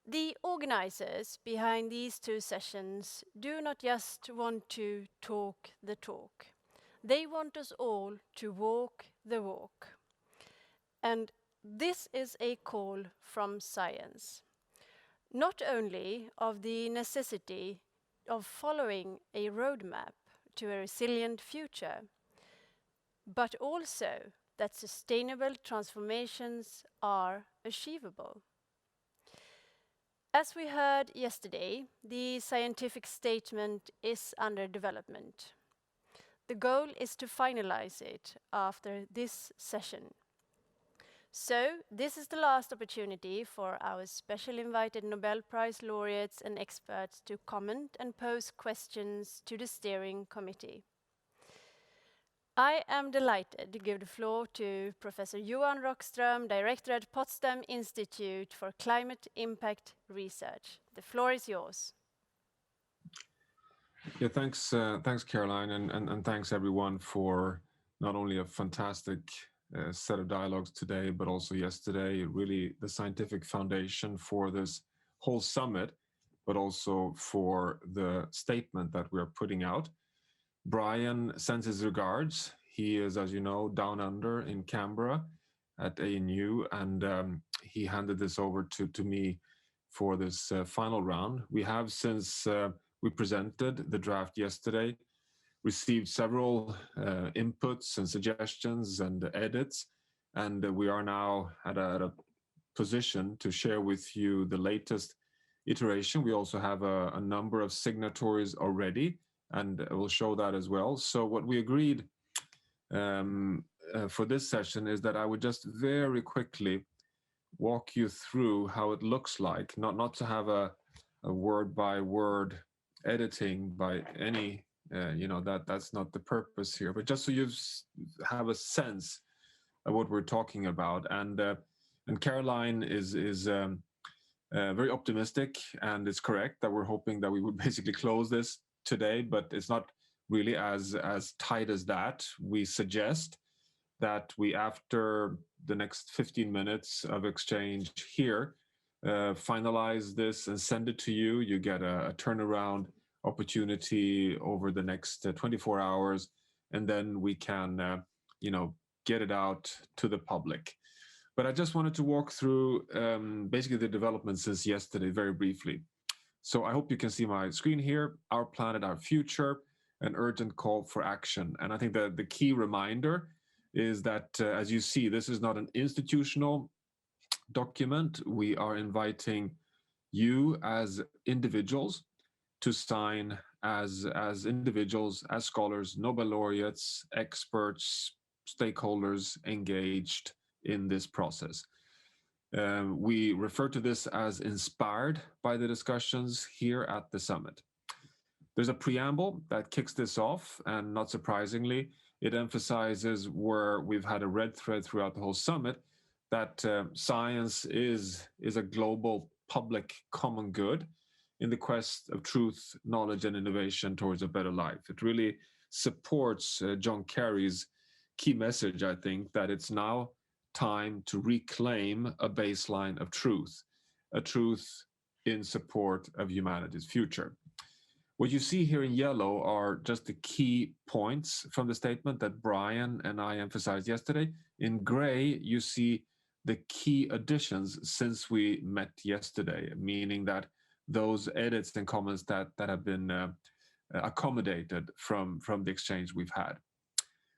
The organizers behind these 2 sessions do not just want to talk the talk. They want us all to walk the walk. And this is a call from science, not only of the necessity of following a roadmap to a resilient future, but also that sustainable transformations are achievable. As we heard yesterday, the scientific statement is under development. The goal is to finalize it after this session. So, this is the last opportunity for our special invited Nobel Prize laureates and experts to comment and pose questions to the steering committee. I am delighted to give the floor to Professor Johan Rockström, Director at Potsdam Institute for Climate Impact Research. The floor is yours. Yeah, thanks, Caroline, and thanks everyone for not only a fantastic set of dialogues today, but also yesterday, really the scientific foundation for this whole summit, but also for the statement that we're putting out. Brian sends his regards. He is, as you know, down under in Canberra at ANU, and he handed this over to me for this final round. We have, since we presented the draft yesterday, received several inputs and suggestions and edits, and we are now at a position to share with you the latest iteration. We also have a number of signatories already, and we'll show that as well. So what we agreed for this session is that I would just very quickly walk you through how it looks like, not to have a word by word editing by any, that's not the purpose here, but just so you have a sense of what we're talking about. And Caroline is very optimistic, and it's correct that we're hoping that we would basically close this today, but it's not really as tight as that. We suggest that we, after the next 15 minutes of exchange here, finalize this and send it to you. You get a turnaround opportunity over the next 24 hours, and then we can, get it out to the public. But I just wanted to walk through basically the developments since yesterday very briefly. So I hope you can see my screen here. Our planet, our future, an urgent call for action. And I think that the key reminder is that, as you see, this is not an institutional document. We are inviting you as individuals to sign as individuals, as scholars, Nobel laureates, experts, stakeholders engaged in this process. We refer to this as inspired by the discussions here at the summit. There's a preamble that kicks this off, and not surprisingly, it emphasizes, where we've had a red thread throughout the whole summit, that science is a global public common good in the quest of truth, knowledge, and innovation towards a better life. It really supports John Kerry's key message, I think, that it's now time to reclaim a baseline of truth, a truth in support of humanity's future. What you see here in yellow are just the key points from the statement that Brian and I emphasized yesterday. In gray, you see the key additions since we met yesterday, meaning that those edits and comments that have been accommodated from the exchange we've had.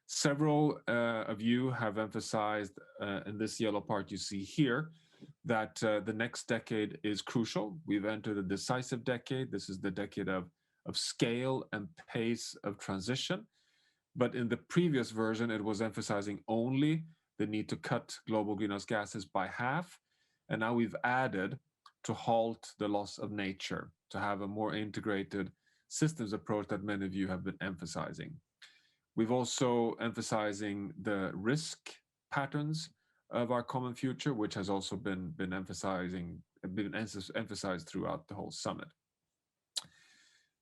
Several of you have emphasized in this yellow part you see here that the next decade is crucial. We've entered a decisive decade. This is the decade of scale and pace of transition. But in the previous version, it was emphasizing only the need to cut global greenhouse gases by half. And now we've added to halt the loss of nature, to have a more integrated systems approach that many of you have been emphasizing. We've also emphasizing the risk patterns of our common future, which has also been emphasized throughout the whole summit.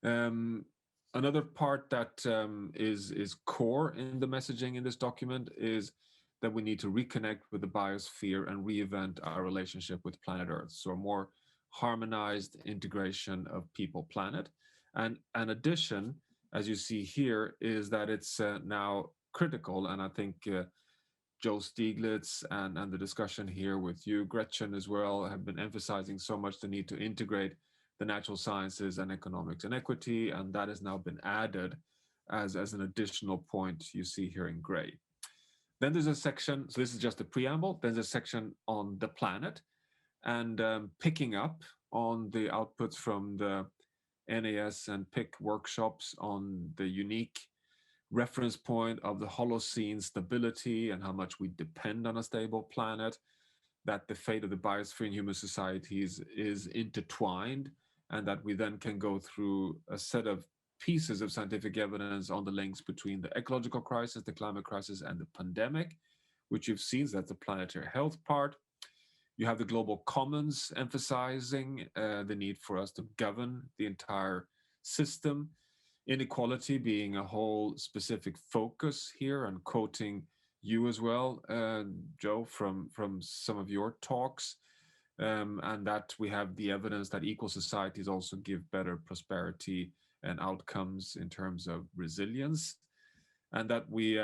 Another part that is core in the messaging in this document is that we need to reconnect with the biosphere and reinvent our relationship with planet Earth. So a more harmonized integration of people planet. And an addition, as you see here, is that it's now critical, and I think Joe Stiglitz and the discussion here with you, Gretchen, as well, have been emphasizing so much the need to integrate the natural sciences and economics and equity, and that has now been added as an additional point you see here in gray. Then there's a section, so this is just a preamble, then there's a section on the planet, and picking up on the outputs from the NAS and PIC workshops on the unique reference point of the Holocene stability and how much we depend on a stable planet, that the fate of the biosphere and human societies is intertwined, and that we then can go through a set of pieces of scientific evidence on the links between the ecological crisis, the climate crisis, and the pandemic, which you've seen. So that's the planetary health part. You have the global commons emphasizing the need for us to govern the entire system. Inequality being a whole specific focus here, and quoting you as well, Joe, from some of your talks, and that we have the evidence that equal societies also give better prosperity and outcomes in terms of resilience, and that we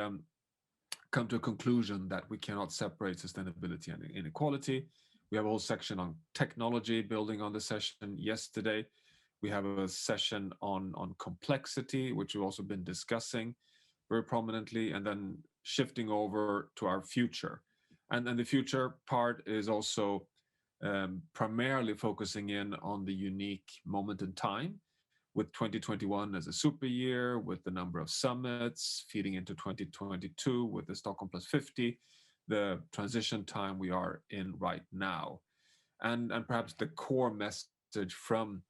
come to a conclusion that we cannot separate sustainability and inequality. We have a whole section on technology building on the session yesterday. We have a session on complexity, which we've also been discussing very prominently, and then shifting over to our future. And the future part is also primarily focusing in on the unique moment in time, with 2021 as a super year, with the number of summits feeding into 2022 with the Stockholm Plus 50, the transition time we are in right now. And perhaps the core message from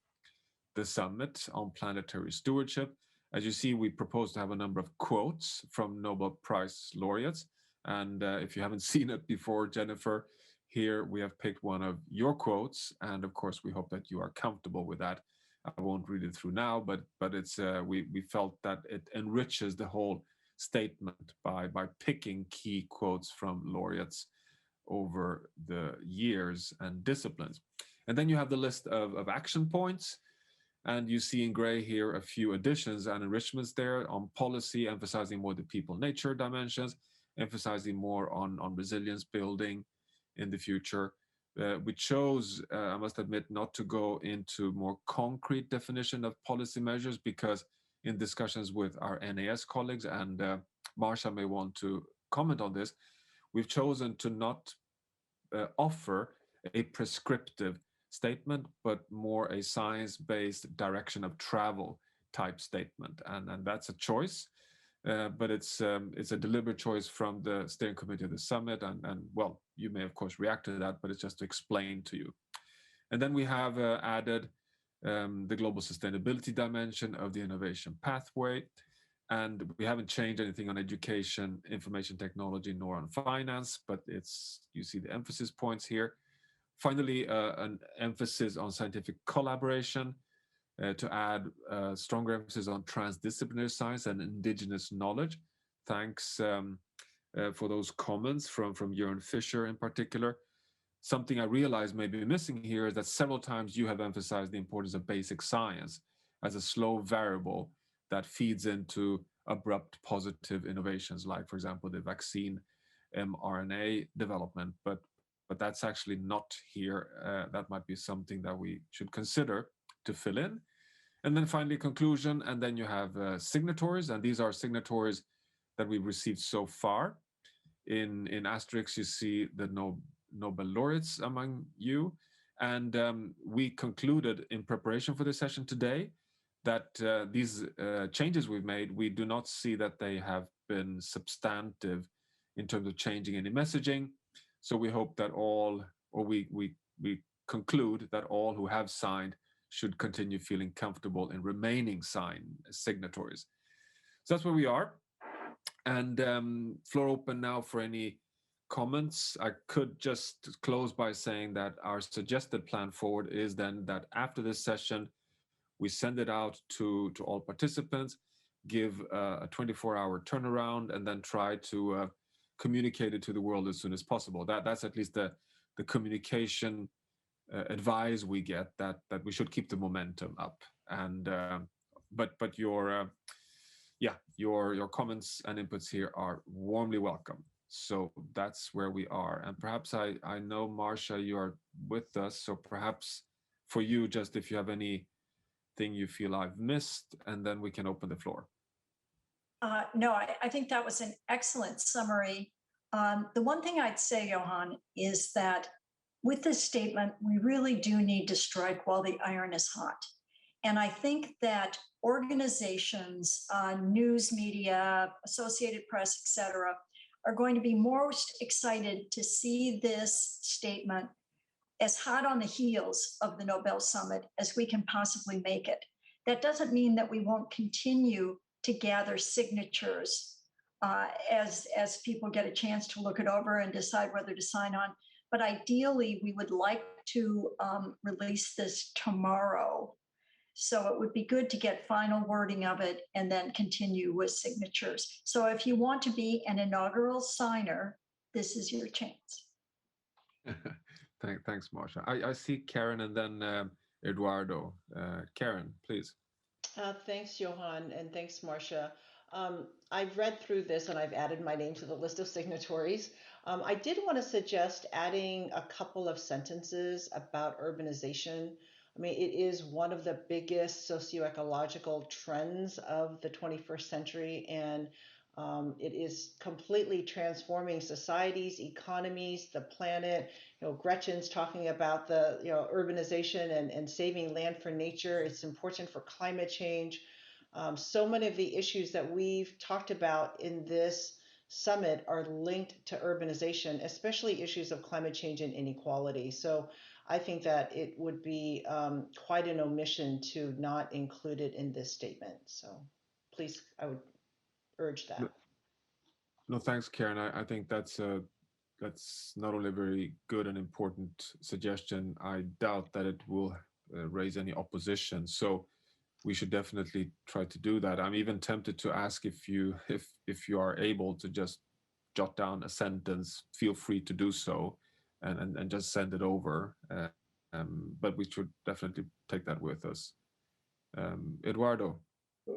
the summit on planetary stewardship. As you see, we propose to have a number of quotes from Nobel Prize laureates. And if you haven't seen it before, Jennifer, here we have picked one of your quotes. And of course, we hope that you are comfortable with that. I won't read it through now, but it's we felt that it enriches the whole statement by picking key quotes from laureates over the years and disciplines. And then you have the list of action points. And you see in gray here a few additions and enrichments there on policy, emphasizing more the people-nature dimensions, emphasizing more on resilience building in the future. We chose, I must admit, not to go into more concrete definition of policy measures, because in discussions with our NAS colleagues, and Marcia may want to comment on this, we've chosen to not offer a prescriptive statement, but more a science-based direction of travel type statement, and that's a choice, but it's a deliberate choice from the steering committee of the summit, and well, you may of course react to that, but it's just to explain to you. And then we have added the global sustainability dimension of the innovation pathway, and we haven't changed anything on education, information technology, nor on finance, but it's, you see the emphasis points here. Finally, an emphasis on scientific collaboration, to add stronger emphasis on transdisciplinary science and indigenous knowledge. Thanks for those comments from Jörn Fischer in particular. Something I realize may be missing here is that several times you have emphasized the importance of basic science as a slow variable that feeds into abrupt positive innovations, like, for example, the vaccine mRNA development, but that's actually not here. That might be something that we should consider to fill in. And then finally, conclusion, and then you have signatories, and these are signatories that we've received so far. In asterisks, you see the Nobel laureates among you. And we concluded in preparation for this session today that these changes we've made, we do not see that they have been substantive in terms of changing any messaging. So we hope that all, or we conclude that all who have signed should continue feeling comfortable in remaining signatories. So that's where we are. And floor open now for any comments. I could just close by saying that our suggested plan forward is then that after this session, we send it out to all participants, give a 24-hour turnaround, and then try to communicate it to the world as soon as possible. That's at least the communication advice we get, that we should keep the momentum up. And but your comments and inputs here are warmly welcome. So that's where we are. And perhaps I know, Marcia, you are with us, so perhaps for you, just if you have anything you feel I've missed, and then we can open the floor. No, I think that was an excellent summary. The one thing I'd say, Johan, is that with this statement, we really do need to strike while the iron is hot. And I think that organizations, news media, Associated Press, et cetera, are going to be most excited to see this statement as hot on the heels of the Nobel Summit as we can possibly make it. That doesn't mean that we won't continue to gather signatures as people get a chance to look it over and decide whether to sign on. But ideally, we would like to release this tomorrow. So it would be good to get final wording of it and then continue with signatures. So if you want to be an inaugural signer, this is your chance. Thanks, Marcia. I see Karen and then Eduardo. Karen, please. Thanks, Johan, and thanks, Marcia. I've read through this and I've added my name to the list of signatories. I did want to suggest adding a couple of sentences about urbanization. I mean, it is one of the biggest socioecological trends of the 21st century, and it is completely transforming societies, economies, the planet. You know, Gretchen's talking about the urbanization and saving land for nature. It's important for climate change. So many of the issues that we've talked about in this summit are linked to urbanization, especially issues of climate change and inequality. So I think that it would be quite an omission to not include it in this statement. So please, I would urge that. No, thanks, Karen. I think that's not only a very good and important suggestion. I doubt that it will raise any opposition. So we should definitely try to do that. I'm even tempted to ask if you are able to just jot down a sentence. Feel free to do so, and just send it over. But we should definitely take that with us. Eduardo.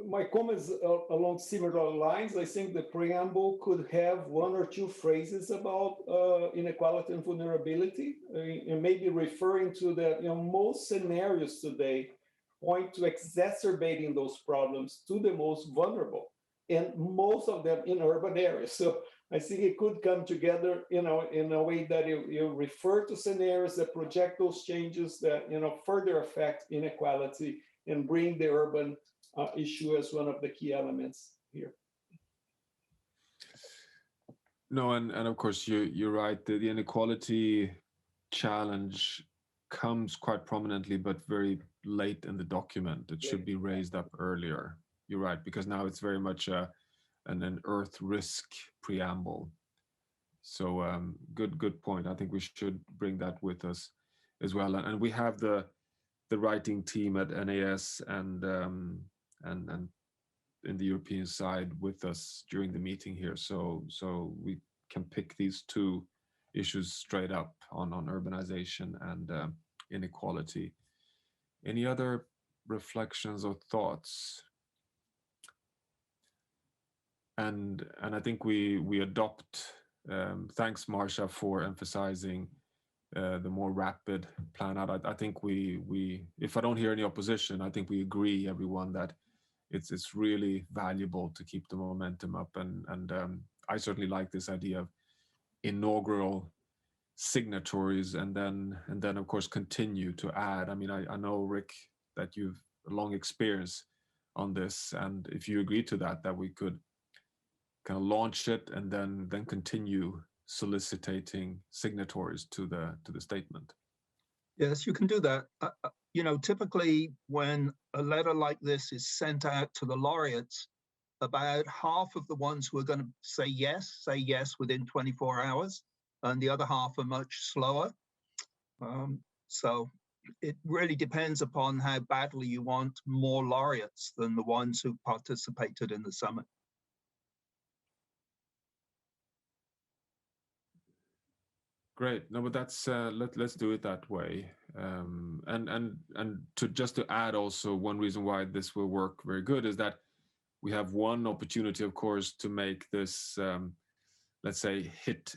My comments along similar lines. I think the preamble could have one or two phrases about inequality and vulnerability, and maybe referring to that. Most scenarios today point to exacerbating those problems to the most vulnerable, and most of them in urban areas. So I think it could come together, in a way that you refer to scenarios that project those changes that further affect inequality and bring the urban issue as one of the key elements here. No, and of course you're right. The inequality challenge comes quite prominently, but very late in the document. It should be raised up earlier. You're right, because now it's very much an Earth risk preamble. So good point. I think we should bring that with us as well. And we have the writing team at NAS and in the European side with us during the meeting here. So we can pick these two issues straight up on urbanization and inequality. Any other reflections or thoughts? And I think we adopt. Thanks, Marcia, for emphasizing the more rapid plan out. I think we if I don't hear any opposition, I think we agree, everyone, that it's really valuable to keep the momentum up. And I certainly like this idea of inaugural signatories and then of course continue to add. I mean, I know, Rick, that you've a long experience on this, and if you agree to that we could kind of launch it and then continue soliciting signatories to the statement. Yes, you can do that. Typically when a letter like this is sent out to the laureates, about half of the ones who are going to say yes within 24 hours, and the other half are much slower. So it really depends upon how badly you want more laureates than the ones who participated in the summit. Great. No, but that's let's do it that way. And to add also, one reason why this will work very good is that we have one opportunity, of course, to make this let's say hit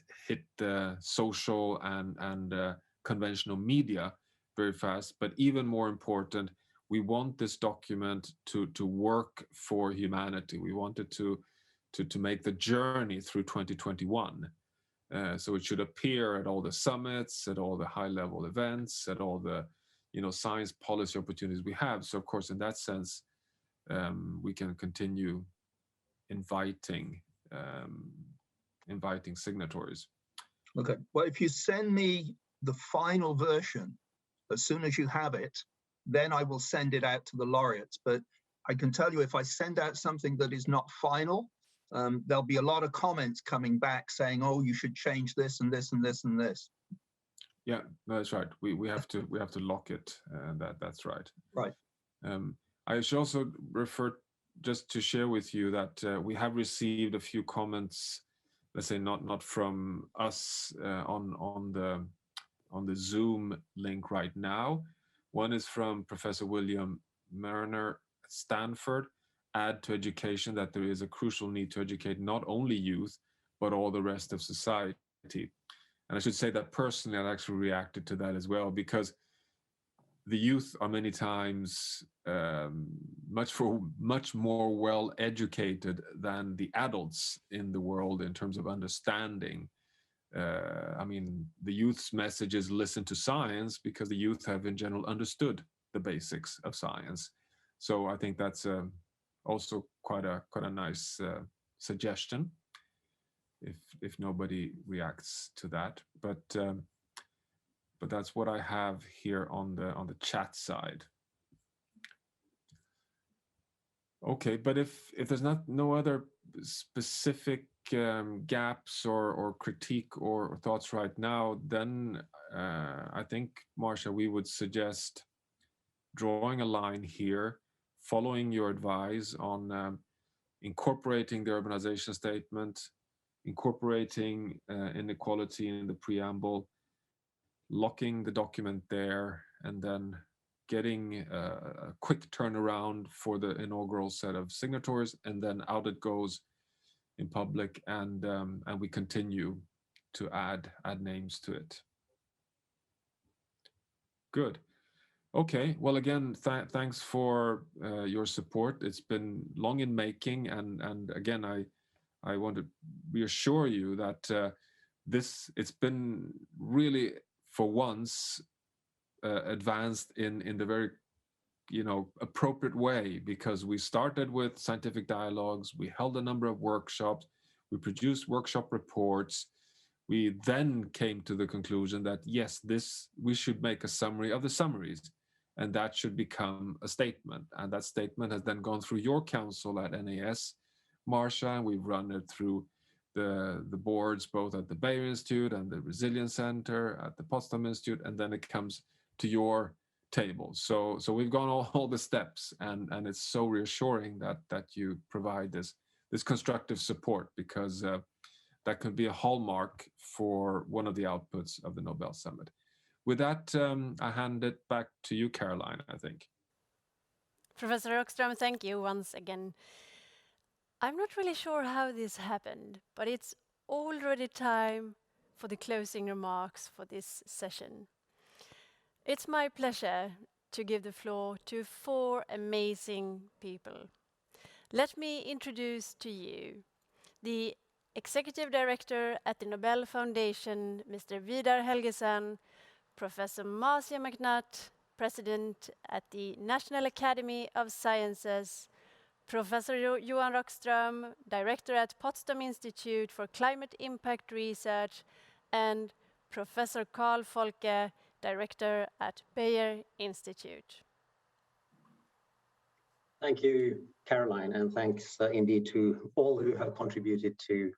social and conventional media very fast. But even more important, we want this document to work for humanity. We want it to make the journey through 2021. So it should appear at all the summits, at all the high-level events, at all the science policy opportunities we have. So of course, in that sense, we can continue inviting signatories. Okay. Well, if you send me the final version as soon as you have it, then I will send it out to the laureates. But I can tell you, if I send out something that is not final, there'll be a lot of comments coming back saying, "Oh, you should change this and this and this and this." Yeah, that's right. We have to lock it. That's right. Right. I should also refer just to share with you that we have received a few comments. Let's say not from us on the Zoom link right now. One is from Professor William Mrna at Stanford. Add to education that there is a crucial need to educate not only youth but all the rest of society. And I should say that personally, I actually reacted to that as well, because the youth are many times much more well educated than the adults in the world in terms of understanding. I mean, the youth's message is listen to science, because the youth have in general understood the basics of science. So I think that's also quite a nice suggestion. If nobody reacts to that, but that's what I have here on the chat side. Okay, but if there's no other specific gaps or critique or thoughts right now, then I think, Marcia, we would suggest drawing a line here, following your advice on incorporating the urbanization statement, incorporating inequality in the preamble, locking the document there, and then getting a quick turnaround for the inaugural set of signatories, and then out it goes in public, and we continue to add names to it. Good. Okay. Well, again, thanks for your support. It's been long in making, and again, I want to reassure you that it's been really, for once, advanced in the very appropriate way, because we started with scientific dialogues, we held a number of workshops, we produced workshop reports, we then came to the conclusion that yes, we should make a summary of the summaries, and that should become a statement, and that statement has then gone through your council at NAS, Marcia, and we've run it through the boards both at the Bayer Institute and the Resilience Center at the Potsdam Institute, and then it comes to your table. So we've gone all the steps, and it's so reassuring that you provide this constructive support, because that could be a hallmark for one of the outputs of the Nobel Summit. With that, I hand it back to you, Caroline, I think. Professor Rockström, thank you once again. I'm not really sure how this happened, but it's already time for the closing remarks for this session. It's my pleasure to give the floor to 4 amazing people. Let me introduce to you the Executive Director at the Nobel Foundation, Mr. Vidar Helgesen, Professor Marcia McNutt, President at the National Academy of Sciences, Professor Johan Rockström, Director at Potsdam Institute for Climate Impact Research, and Professor Carl Folke, Director at Bayer Institute. Thank you, Caroline, and thanks indeed to all who have contributed to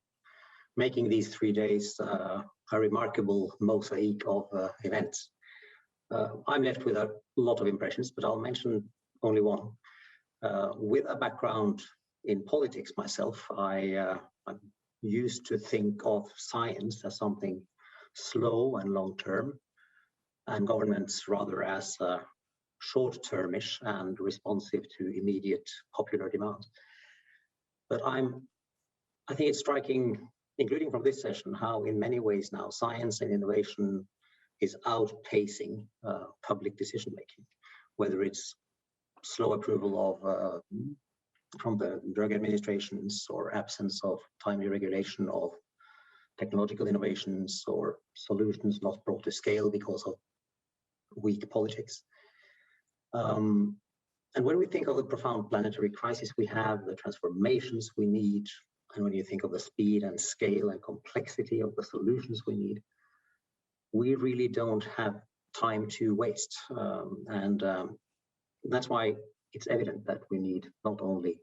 making these 3 days a remarkable mosaic of events. I'm left with a lot of impressions, but I'll mention only one. With a background in politics myself, I'm used to think of science as something slow and long-term, and governments rather as short-termish and responsive to immediate popular demands. But I think it's striking, including from this session, how in many ways now science and innovation is outpacing public decision-making, whether it's slow approval of from the drug administrations, or absence of timely regulation of technological innovations, or solutions not brought to scale because of weak politics. And when we think of the profound planetary crisis we have, the transformations we need, and when you think of the speed and scale and complexity of the solutions we need, we really don't have time to waste. That's why it's evident that we need not only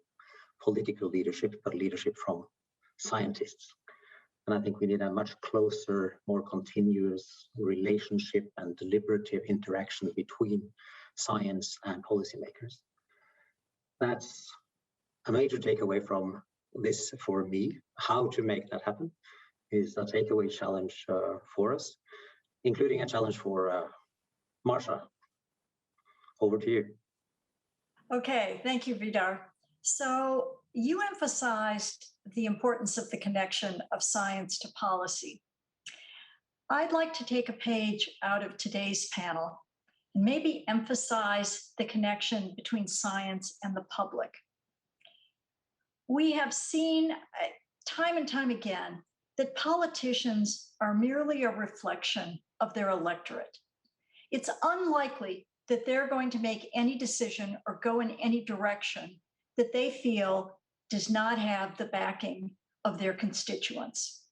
political leadership, but leadership from scientists. And I think we need a much closer, more continuous relationship and deliberative interaction between science and policymakers. That's a major takeaway from this for me. How to make that happen is a takeaway challenge for us, including a challenge for Marcia. Over to you. Okay, thank you, Vidar. So you emphasized the importance of the connection of science to policy. I'd like to take a page out of today's panel and maybe emphasize the connection between science and the public. We have seen time and time again that politicians are merely a reflection of their electorate. It's unlikely that they're going to make any decision or go in any direction that they feel does not have the backing of their constituents.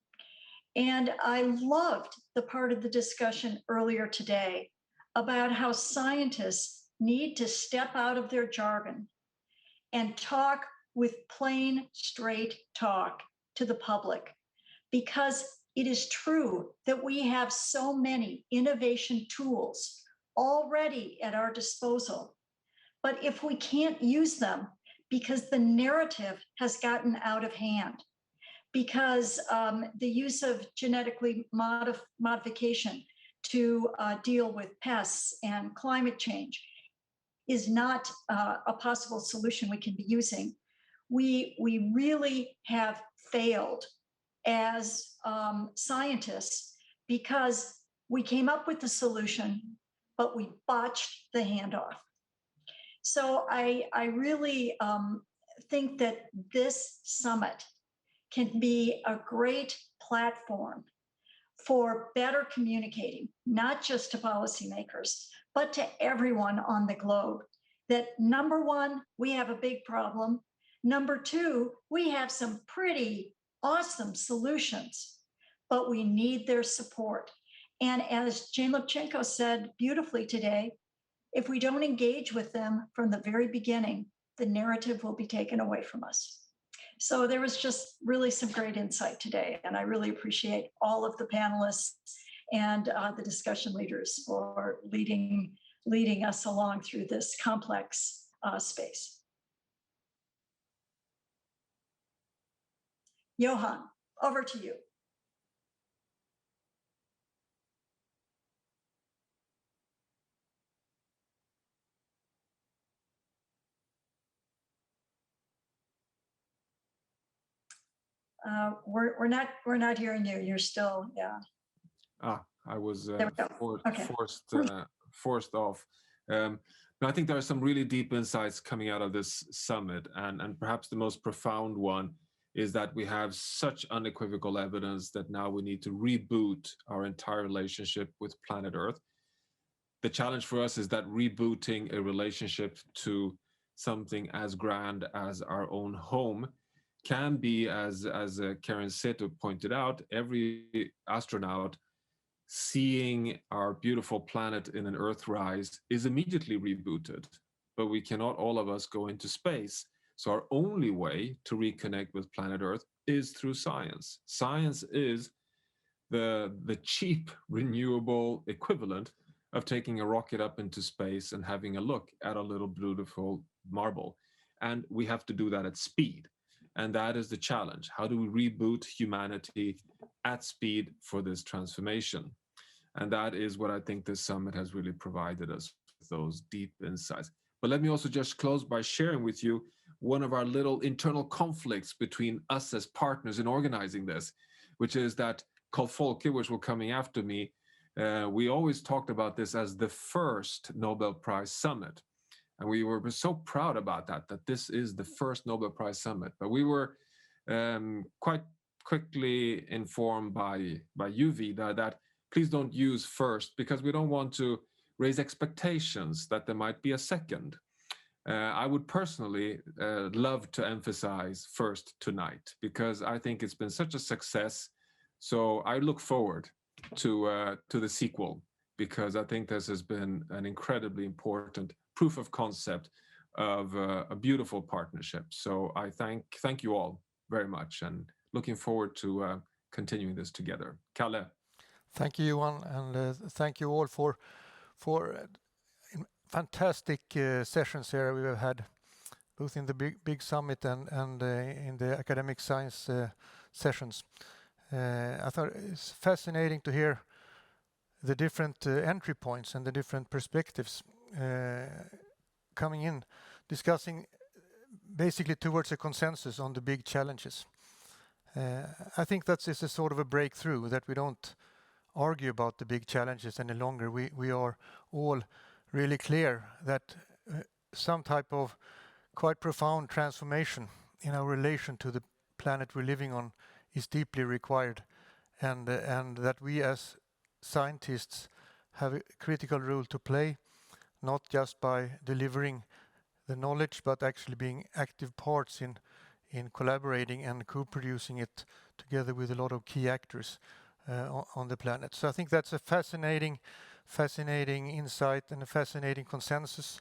And I loved the part of the discussion earlier today about how scientists need to step out of their jargon and talk with plain, straight talk to the public, because it is true that we have so many innovation tools already at our disposal. But if we can't use them because the narrative has gotten out of hand, because the use of genetically modification to deal with pests and climate change is not a possible solution we can be using, we really have failed as scientists, because we came up with the solution, but we botched the handoff. So I really think that this summit can be a great platform for better communicating, not just to policymakers, but to everyone on the globe, that number one, we have a big problem. Number two, we have some pretty awesome solutions, but we need their support. And as Jane Lubchenko said beautifully today, if we don't engage with them from the very beginning, the narrative will be taken away from us. So there was just really some great insight today, and I really appreciate all of the panelists and the discussion leaders for leading us along through this complex space. Johan, over to you. We're not hearing you. You're still, yeah. I was Okay. forced off. But I think there are some really deep insights coming out of this summit, and perhaps the most profound one is that we have such unequivocal evidence that now we need to reboot our entire relationship with planet Earth. The challenge for us is that rebooting a relationship to something as grand as our own home can be, as Karen Seto pointed out, every astronaut seeing our beautiful planet in an Earthrise is immediately rebooted, but we cannot all of us go into space. So our only way to reconnect with planet Earth is through science. Science is the cheap, renewable equivalent of taking a rocket up into space and having a look at a little beautiful marble. And we have to do that at speed. And that is the challenge. How do we reboot humanity at speed for this transformation? And that is what I think this summit has really provided us with, those deep insights. But let me also just close by sharing with you one of our little internal conflicts between us as partners in organizing this, which is that called Folke, which will coming after me, we always talked about this as the first Nobel Prize Summit. And we were so proud about that this is the first Nobel Prize Summit. But we were quite quickly informed by you, Vidar, that please don't use first, because we don't want to raise expectations that there might be a second. I would personally love to emphasize first tonight, because I think it's been such a success. So I look forward to the sequel, because I think this has been an incredibly important proof of concept of a beautiful partnership. So I thank you all very much, and looking forward to continuing this together. Kalle. Thank you, Johan, and thank you all for fantastic sessions here we have had, both in the big summit and in the academic science sessions. I thought it's fascinating to hear the different entry points and the different perspectives coming in, discussing basically towards a consensus on the big challenges. I think that this is sort of a breakthrough, that we don't argue about the big challenges any longer. We are all really clear that some type of quite profound transformation in our relation to the planet we're living on is deeply required, and that we as scientists have a critical role to play, not just by delivering the knowledge, but actually being active parts in collaborating and co-producing it together with a lot of key actors on the planet. So I think that's a fascinating insight and a fascinating consensus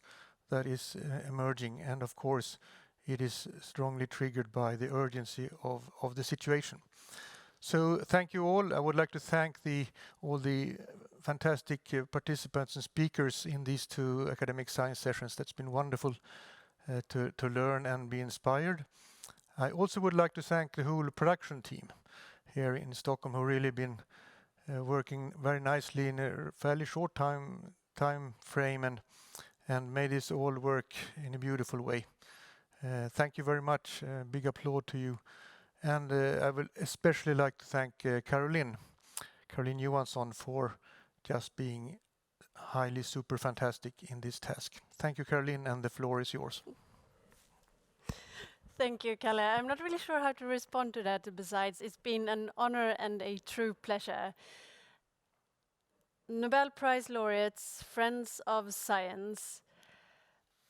that is emerging. And of course, it is strongly triggered by the urgency of the situation. So thank you all. I would like to thank all the fantastic participants and speakers in these two academic science sessions. That's been wonderful to learn and be inspired. I also would like to thank the whole production team here in Stockholm, who really been working very nicely in a fairly short time frame and made this all work in a beautiful way. Thank you very much. Big applaud to you. And I will especially like to thank Caroline Johansson, for just being highly super fantastic in this task. Thank you, Caroline, and the floor is yours. Thank you, Kalle. I'm not really sure how to respond to that. Besides, it's been an honor and a true pleasure. Nobel Prize laureates, friends of science,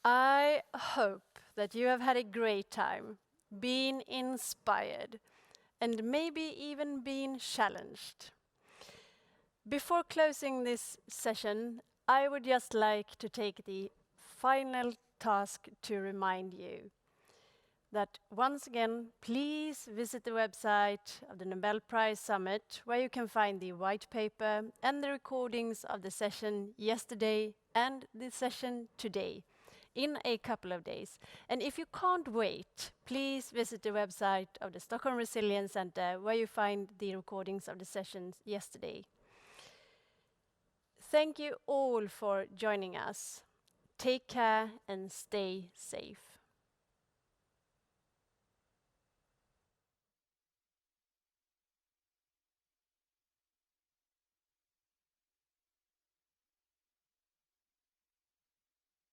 I hope that you have had a great time, been inspired, and maybe even been challenged. Before closing this session, I would just like to take the final task to remind you that once again, please visit the website of the Nobel Prize Summit, where you can find the white paper and the recordings of the session yesterday and the session today in a couple of days. And if you can't wait, please visit the website of the Stockholm Resilience Center, where you find the recordings of the sessions yesterday. Thank you all for joining us. Take care and stay safe.